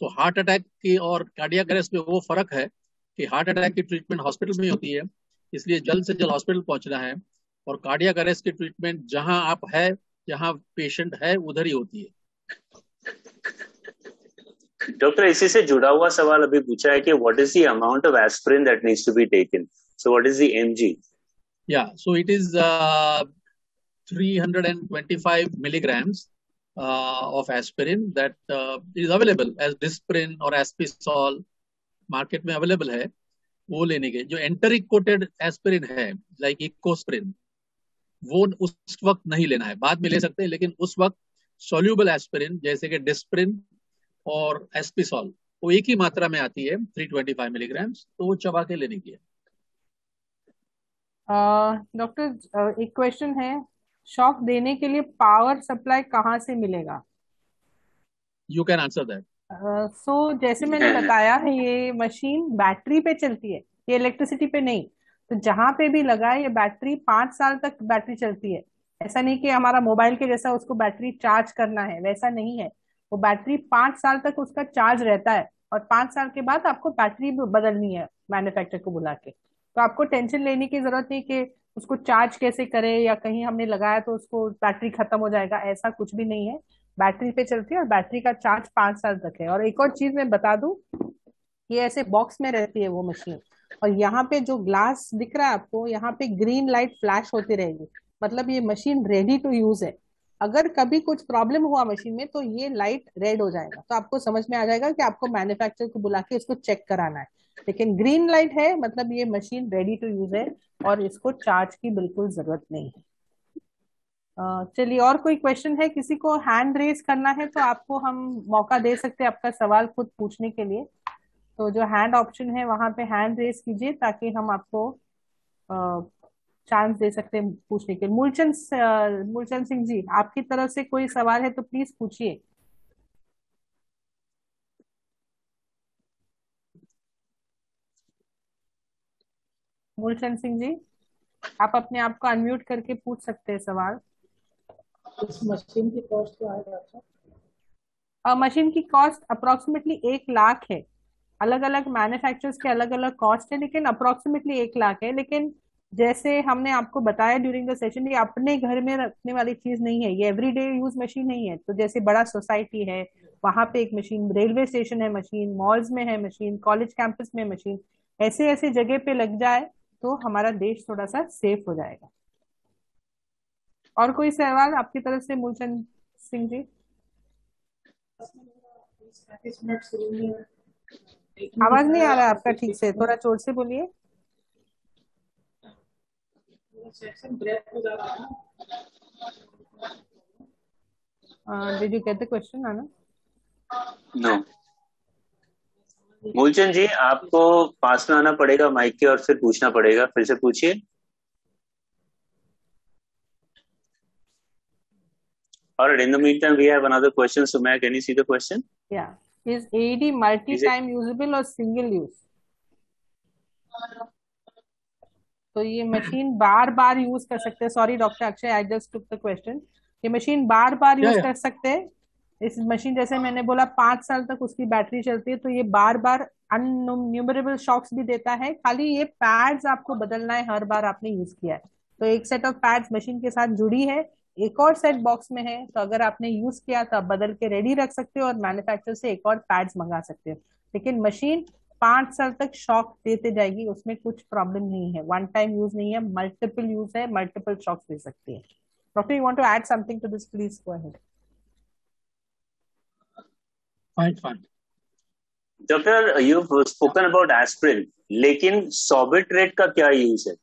तो हार्ट अटैक की और कार्डियक अरेस्ट में वो फर्क है कि हार्ट अटैक की ट्रीटमेंट हॉस्पिटल में होती है, इसलिए जल्द से जल्द हॉस्पिटल पहुंचना है, और कार्डियक अरेस्ट की ट्रीटमेंट जहां आप है, जहां पेशेंट है, उधर ही होती है। डॉक्टर, इसी से जुड़ा हुआ सवाल अभी पूछा है कि what is the amount of aspirin that needs to be taken, so what is the mg? Yeah, so it is 325 milligrams of aspirin that is available as Disprin और Aspisol, मार्केट में अवेलेबल है। वो लेने के। जो enteric coated aspirin है like Ecosprin, वो उस वक्त नहीं लेना है, बाद में ले सकते हैं, लेकिन उस वक्त सॉल्यूबल एस्पिरिन जैसे कि डिस्प्रिन और एस्पिसॉल वो एक ही मात्रा में आती है 325 मिलीग्राम, तो वो चबा के लेने की है। डॉक्टर एक क्वेश्चन है, शॉक देने के लिए पावर सप्लाई कहाँ से मिलेगा? You can answer that. जैसे मैंने बताया है, ये मशीन बैटरी पे चलती है, ये इलेक्ट्रिसिटी पे नहीं। तो जहां पे भी लगाए, ये बैटरी 5 साल तक बैटरी चलती है। ऐसा नहीं कि हमारा मोबाइल के जैसा उसको बैटरी चार्ज करना है, वैसा नहीं है। वो बैटरी 5 साल तक उसका चार्ज रहता है, और 5 साल के बाद आपको बैटरी बदलनी है मैन्युफैक्चरर को बुला के। तो आपको टेंशन लेने की जरूरत नहीं कि उसको चार्ज कैसे करें, या कहीं हमने लगाया तो उसको बैटरी खत्म हो जाएगा, ऐसा कुछ भी नहीं है। बैटरी पे चलती है और बैटरी का चार्ज 5 साल तक है। और एक और चीज मैं बता दूं, ये ऐसे बॉक्स में रहती है वो मशीन, और यहाँ पे जो ग्लास दिख रहा है आपको, यहाँ पे ग्रीन लाइट फ्लैश होती रहेगी, मतलब ये मशीन रेडी टू यूज है। अगर कभी कुछ प्रॉब्लम हुआ मशीन में, तो ये लाइट रेड हो जाएगा, तो आपको समझ में आ जाएगा कि आपको मैन्युफैक्चरर को बुला के इसको चेक कराना है। लेकिन ग्रीन लाइट है मतलब ये मशीन रेडी टू यूज है, और इसको चार्ज की बिल्कुल जरूरत नहीं है। चलिए, और कोई क्वेश्चन है? किसी को हैंड रेज करना है तो आपको हम मौका दे सकते हैं आपका सवाल खुद पूछने के लिए। तो जो हैंड ऑप्शन है वहां पे हैंड रेज कीजिए, ताकि हम आपको चांस दे सकते हैं पूछने के लिए। मूलचंद सिंह जी, आपकी तरफ से कोई सवाल है तो प्लीज पूछिए। मूलचंद सिंह जी, आप अपने आप को अनम्यूट करके पूछ सकते हैं सवाल। इस मशीन की कॉस्ट क्या है डॉक्टर? मशीन की कॉस्ट अप्रोक्सीमेटली 1 लाख है। अलग अलग मैन्युफैक्चरर्स के अलग अलग कॉस्ट है, लेकिन अप्रोक्सीमेटली 1 लाख है। लेकिन जैसे हमने आपको बताया ड्यूरिंग द सेशन, ये अपने घर में रखने वाली चीज नहीं है, ये एवरीडे यूज मशीन नहीं है। तो जैसे बड़ा सोसाइटी है, वहां पे एक मशीन, रेलवे स्टेशन है मशीन, मॉल्स में है मशीन, कॉलेज कैंपस में मशीन, ऐसे ऐसे जगह पे लग जाए तो हमारा देश थोड़ा सा सेफ हो जाएगा। और कोई सवाल आपकी तरफ से मूलचंद सिंह जी? 35 मिनट शुरू में आवाज नहीं आ रहा है आपका ठीक से, थोड़ा जोर से बोलिए। सेक्शन ब्रेक हो जा रहा है। Did you get the question Anand? No. Mulchand ji, आपको पास में आना पड़ेगा माइक के और फिर पूछना पड़ेगा। फिर से पूछिए। All right, in the meantime, we have another question. Sumaya, can you see the question? Yeah. Is AED multi-time usable or single use? तो ये मशीन बार बार यूज कर सकते हैं। Sorry doctor Akshay, I just took the question. ये machine बार बार use कर सकते हैं। इस मशीन, जैसे मैंने बोला, 5 साल तक उसकी बैटरी चलती है, तो ये बार बार अनन्यूमरेबल शॉक्स भी देता है। खाली ये पैड्स आपको बदलना है हर बार आपने यूज किया है। तो एक सेट ऑफ पैड्स मशीन के साथ जुड़ी है, एक और सेट बॉक्स में है, तो अगर आपने यूज किया तो आप बदल के रेडी रख सकते हो और मैन्युफैक्चरर से एक और पैड्स मंगा सकते हो। लेकिन मशीन 5 साल तक शॉक देते जाएगी, उसमें कुछ प्रॉब्लम नहीं है। वन टाइम यूज नहीं है, मल्टीपल यूज है, मल्टीपल शॉक्स दे सकती है। Doctor, you want to add something to this? Please go ahead. Fine. Doctor, you've spoken about aspirin, लेकिन सॉर्बिट्रेट का क्या यूज है?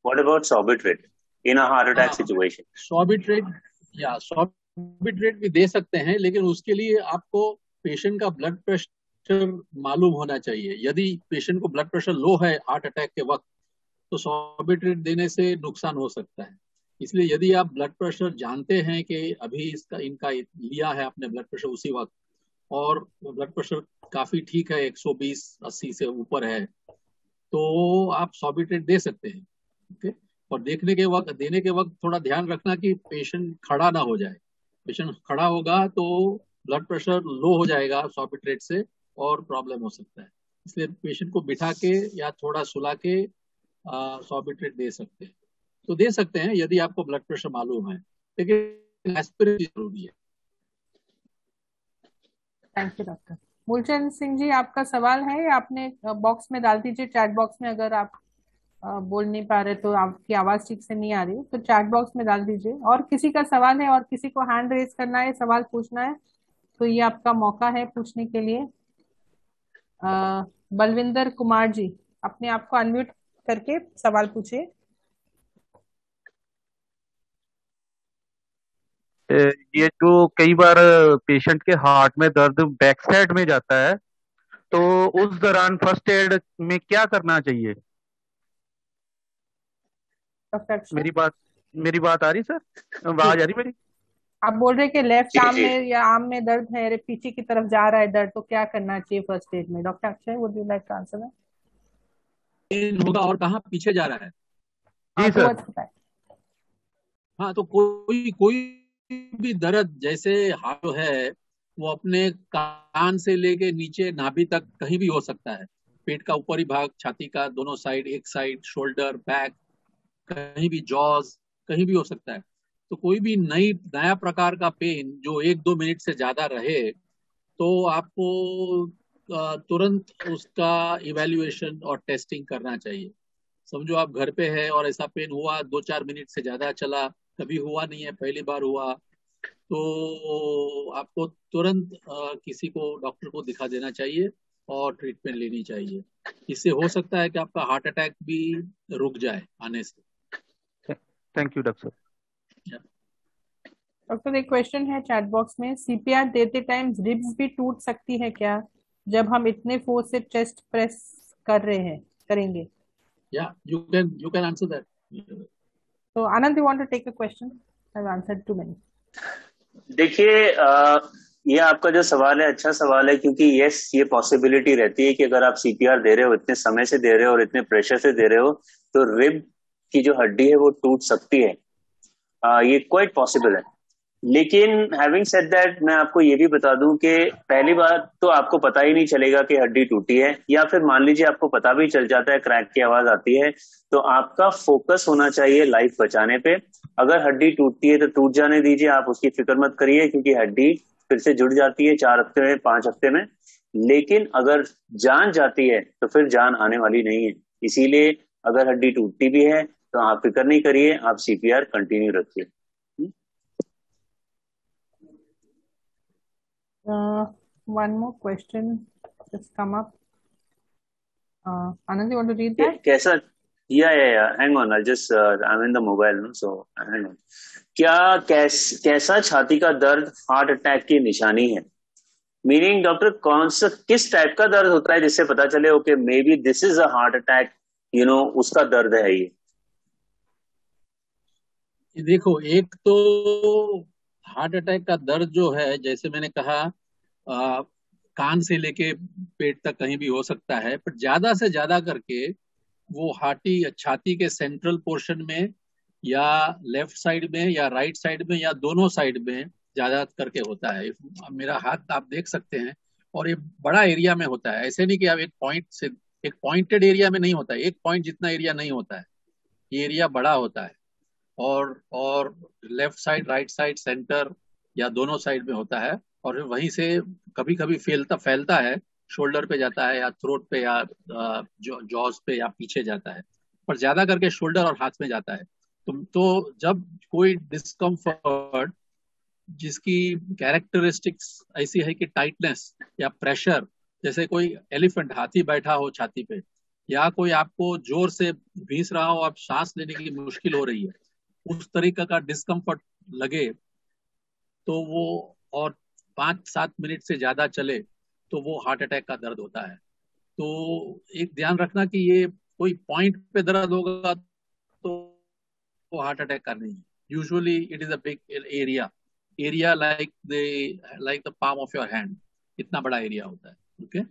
What about Sorbitrate in a heart attack situation? Sorbitrate भी दे सकते हैं, लेकिन उसके लिए आपको पेशेंट का ब्लड प्रेशर मालूम होना चाहिए। यदि पेशेंट को ब्लड प्रेशर लो है हार्ट अटैक के वक्त, तो सॉर्बिट्रेट देने से नुकसान हो सकता है। इसलिए यदि आप ब्लड प्रेशर जानते हैं कि अभी इनका लिया है आपने ब्लड प्रेशर उसी वक्त, और ब्लड प्रेशर काफी ठीक है, 120/80 से ऊपर है, तो आप सॉर्बिट्रेट दे सकते हैं। ओके। और देने के वक्त थोड़ा ध्यान रखना कि पेशेंट खड़ा ना हो जाए। पेशेंट खड़ा होगा तो ब्लड प्रेशर लो हो जाएगा सॉर्बिट्रेट से, और प्रॉब्लम हो सकता है। इसलिए पेशेंट को बिठा के या थोड़ा सुला के सॉर्बिट्रेट दे सकते हैं। तो दे सकते हैं यदि आपको ब्लड प्रेशर मालूम है, लेकिन एस्पिरिन जरूरी है। Thank you doctor. Mulchand Singh ji, आपका सवाल है, आपने बॉक्स में डाल दीजिए, चैट बॉक्स में। अगर आप बोल नहीं पा रहे तो आपकी आवाज ठीक से नहीं आ रही, तो चैट बॉक्स में डाल दीजिए। और किसी का सवाल है और किसी को हैंड रेज करना है, सवाल पूछना है, तो ये आपका मौका है पूछने के लिए। बलविंदर कुमार जी, अपने आप को अनम्यूट करके सवाल पूछिए। ये जो कई बार पेशेंट के हार्ट में दर्द बैक साइड में जाता है, तो उस दौरान फर्स्ट एड में क्या करना चाहिए? डॉक्टर अक्षय, मेरी बात आ रही सर? आवाज आ रही मेरी? आप बोल रहे हैं कि लेफ्ट जी आर्म जी। में या आर्म में दर्द है, पीछे की तरफ जा रहा है दर्द, तो क्या करना चाहिए फर्स्ट एड में? Doctor Akshay, would you like to answer that? Pain होगा और कहाँ पीछे जा रहा है? जी सर। हाँ, तो कोई कोई भी दर्द जैसे हाथ जो है वो अपने कान से लेके नीचे नाभि तक कहीं भी हो सकता है। पेट का ऊपरी भाग, छाती का दोनों साइड, एक साइड, शोल्डर, बैक, कहीं भी जॉज, कहीं भी हो सकता है। तो कोई भी नया प्रकार का पेन जो 1-2 मिनट से ज्यादा रहे तो आपको तुरंत उसका इवैल्यूएशन और टेस्टिंग करना चाहिए। समझो आप घर पे है और ऐसा पेन हुआ 2-4 मिनट से ज्यादा चला, कभी हुआ नहीं है, पहली बार हुआ, तो आपको तुरंत किसी को, डॉक्टर को दिखा देना चाहिए और ट्रीटमेंट लेनी चाहिए। इससे हो सकता है कि आपका हार्ट अटैक भी रुक जाए आने से। Thank you doctor. डॉक्टर, एक क्वेश्चन है चैट बॉक्स में, सीपीआर देते टाइम रिब्स भी टूट सकती है क्या, जब हम इतने फोर्स से चेस्ट प्रेस करेंगे? या you can answer that. So Anand, you want to take a question? I've answered too many. देखिए, ये आपका जो सवाल है अच्छा सवाल है, क्योंकि यस, ये पॉसिबिलिटी रहती है कि अगर आप सीपीआर दे रहे हो, इतने समय से दे रहे हो और इतने प्रेशर से दे रहे हो, तो रिब की जो हड्डी है वो टूट सकती है। ये क्वाइट पॉसिबल है। लेकिन हैविंग सेड दैट, मैं आपको ये भी बता दूं कि पहली बात तो आपको पता ही नहीं चलेगा कि हड्डी टूटी है, या फिर मान लीजिए आपको पता भी चल जाता है, क्रैक की आवाज आती है, तो आपका फोकस होना चाहिए लाइफ बचाने पे। अगर हड्डी टूटती है तो टूट जाने दीजिए, आप उसकी फिक्र मत करिए, क्योंकि हड्डी फिर से जुड़ जाती है 4 हफ्ते में, 5 हफ्ते में। लेकिन अगर जान जाती है तो फिर जान आने वाली नहीं है। इसीलिए अगर हड्डी टूटती भी है तो आप फिक्र नहीं करिए, आप सीपीआर कंटिन्यू रखिए। One more question just come up. Anand, you want to read that? कैसा? या hang on, I'll just I'm in the mobile, no, so hang on. कैसा छाती का दर्द हार्ट अटैक की निशानी है? मीनिंग डॉक्टर, किस टाइप का दर्द होता है जिससे पता चले okay may be this is a heart attack, उसका दर्द है ये? देखो, एक तो हार्ट अटैक का दर्द जो है, जैसे मैंने कहा, कान से लेके पेट तक कहीं भी हो सकता है, पर ज्यादा से ज्यादा करके वो छाती के सेंट्रल पोर्शन में, या लेफ्ट साइड में, या राइट साइड में, या दोनों साइड में ज्यादा करके होता है। मेरा हाथ आप देख सकते हैं, और ये बड़ा एरिया में होता है। ऐसे नहीं कि आप एक पॉइंटेड एरिया में नहीं होता है, एक पॉइंट जितना एरिया नहीं होता है, ये एरिया बड़ा होता है। और left side, right side, centre या दोनों साइड में होता है, और फिर वहीं से कभी कभी फैलता है, शोल्डर पे जाता है, या थ्रोट पे, या जॉज पे, या पीछे जाता है, पर ज्यादा करके शोल्डर और हाथ में जाता है। तो जब कोई डिस्कम्फर्ट जिसकी कैरेक्टरिस्टिक्स ऐसी है कि टाइटनेस या प्रेशर, जैसे कोई एलिफेंट, हाथी बैठा हो छाती पे, या कोई आपको जोर से भींस रहा हो, आप सांस लेने की मुश्किल हो रही है, उस तरीके का डिस्कम्फर्ट लगे, तो वो, और 5-7 मिनट से ज्यादा चले, तो वो हार्ट अटैक का दर्द होता है। तो एक ध्यान रखना कि ये कोई पॉइंट पे दर्द होगा तो वो हार्ट अटैक का नहीं है। Usually it is a big area like the palm of your hand, इतना बड़ा एरिया होता है। Okay,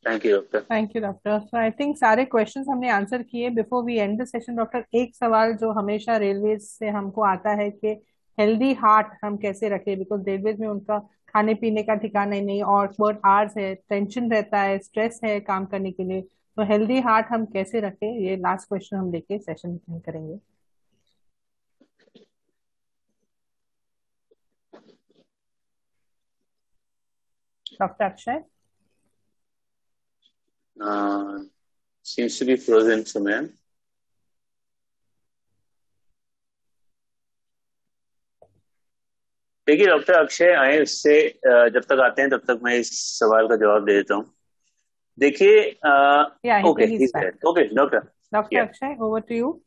thank you doctor. Thank you doctor. So I think सारे क्वेश्चंस हमने आंसर किए। Before we end the session doctor, एक सवाल जो हमेशा रेलवे से हमको आता है कि हेल्दी हार्ट हम कैसे रखें, बिकॉज रेलवे में उनका खाने पीने का ठिकाना ही नहीं, और वर्क आवर्स है, टेंशन रहता है, स्ट्रेस है काम करने के लिए, तो हेल्दी हार्ट हम कैसे रखें, ये लास्ट क्वेश्चन हम लेके सेशन करेंगे। Doctor Akshay? Seems to be frozen somewhere. देखिए डॉक्टर अक्षय आए, उससे जब तक आते हैं तब तक मैं इस सवाल का जवाब दे देता हूँ। देखिए Yeah, he okay, he's he's back. there. Okay, doctor. Dr. Yeah. Akshay, over to you.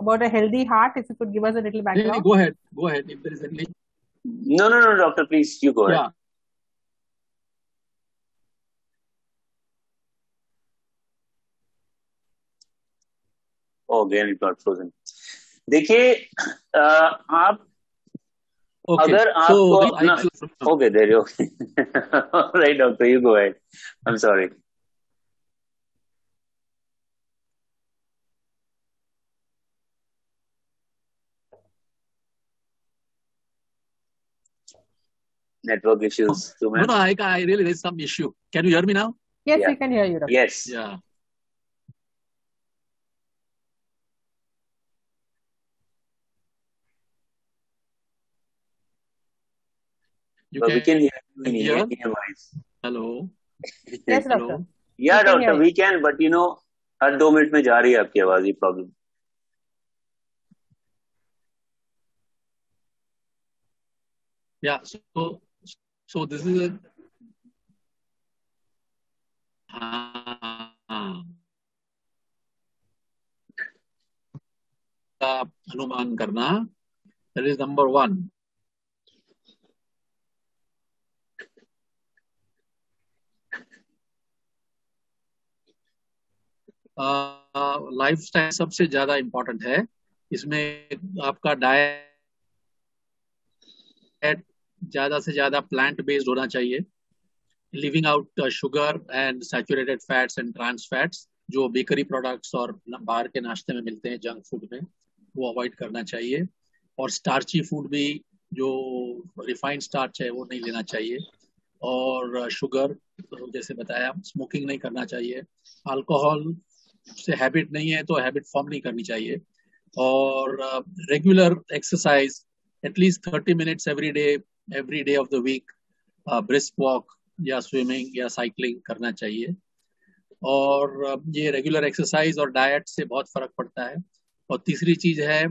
About a healthy heart, if you could give us a little background. Go ahead. If there is any. No, doctor, please, you go ahead. Oh, again it got frozen. देखिए आप अगर आपको अपना okay, there you go. All right, doctor, you go ahead. I'm sorry. Network issues. No, I really there's some issue. Can you hear me now? Yes, we can hear you, doctor. Yes. Yeah. We can hear you in your voice. Hello. Yes, doctor. Yeah, doctor, we can, but her 2 minute में जा रही है आपकी आवाज, ये problem. Yeah, so this is अनुमान करना, that is number 1. Lifestyle सबसे ज्यादा इंपॉर्टेंट है. इसमें आपका डाइट ज्यादा से ज्यादा प्लांट बेस्ड होना चाहिए. Leaving out sugar and saturated fats and trans fats जो बेकरी प्रोडक्ट्स और बाहर के नाश्ते में मिलते हैं, जंक फूड में, वो अवॉइड करना चाहिए. और स्टार्ची फूड भी, जो रिफाइंड स्टार्च है वो नहीं लेना चाहिए. और शुगर जैसे बताया, स्मोकिंग नहीं करना चाहिए. अल्कोहल से हैबिट नहीं है तो हैबिट फॉर्म नहीं करनी चाहिए. और regular exercise, at least 30 minutes every day of the week, brisk walk या स्विमिंग या साइकिलिंग करना चाहिए. और ये रेगुलर एक्सरसाइज और डाइट से बहुत फर्क पड़ता है. और तीसरी चीज है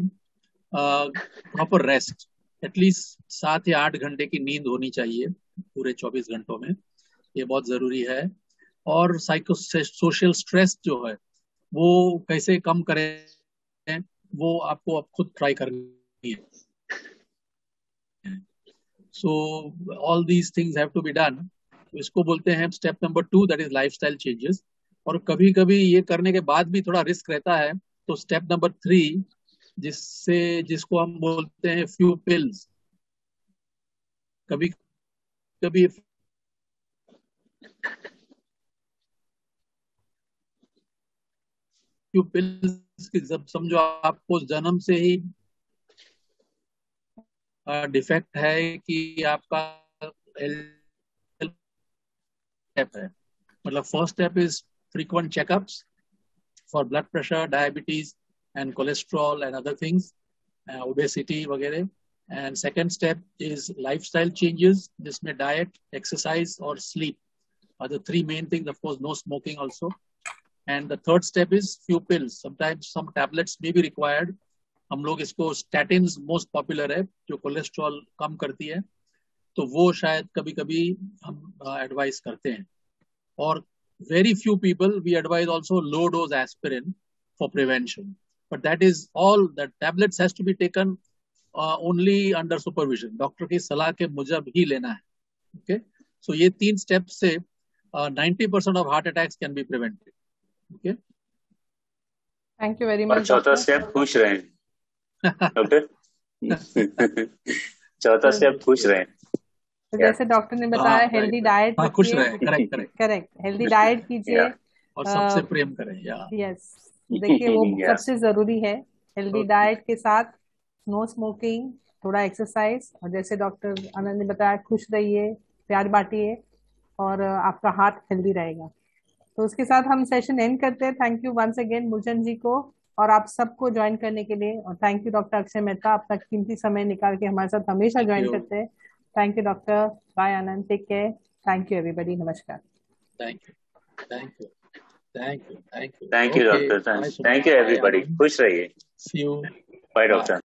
प्रॉपर रेस्ट. एटलीस्ट 7 या 8 घंटे की नींद होनी चाहिए पूरे 24 घंटों में, ये बहुत जरूरी है. और सोशल स्ट्रेस जो है वो कैसे कम करें, वो आपको अब खुद ट्राई करनी है. So all these things have to be done. इसको बोलते हैं step number 2, that is lifestyle changes. और कभी कभी ये करने के बाद भी थोड़ा रिस्क रहता है, तो स्टेप नंबर 3, जिसको हम बोलते हैं फ्यू पिल्स. कभी कभी फ्यू पिल्स की, जब समझो आपको जन्म से ही डिफेक्ट है कि आपका स्टेप है. मतलब first step is frequent checkups for blood pressure, diabetes and cholesterol and other things, obesity वगैरह. And second step is lifestyle changes, जिसमें डाइट, एक्सरसाइज और sleep are the 3 main things. Of course no smoking also. And the third step is few pills. Sometimes some tablets may be required. हम लोग इसको statins most popular है, जो cholesterol कम करती है, तो वो शायद कभी कभी हम एडवाइस करते हैं. और very few people we advise also low dose aspirin for prevention. But that is all. That tablets has to be taken only under supervision. Doctor की सलाह के मुजब ही लेना है. Okay? So ये 3 steps से 90% of heart attacks can be prevented. Okay. Thank you very much. चौथा step खुश रहें डॉक्टर. चौथा स्टेप खुश रहें. तो जैसे डॉक्टर ने बताया, हेल्दी डाइट, खुश रहें. करेक्ट. हेल्दी डाइट कीजिए और सबसे प्रेम करें. यस, देखिए वो सबसे जरूरी है. हेल्दी डाइट के साथ नो स्मोकिंग, थोड़ा एक्सरसाइज, और जैसे डॉक्टर आनंद ने बताया, खुश रहिए, प्यार बांटिए, और आपका हार्ट हेल्दी रहेगा. तो उसके साथ हम सेशन एंड करते हैं. Thank you once again Mulchand ji को और आप सबको ज्वाइन करने के लिए. और thank you doctor Akshay Mehta, अपना कीमती समय निकाल के हमारे साथ हमेशा ज्वाइन करते हैं. Thank you doctor. Bye Anand. Take care. Thank you everybody. नमस्कार. Thank you doctor. Thank you everybody. खुश रहिए. See you. Bye doctor.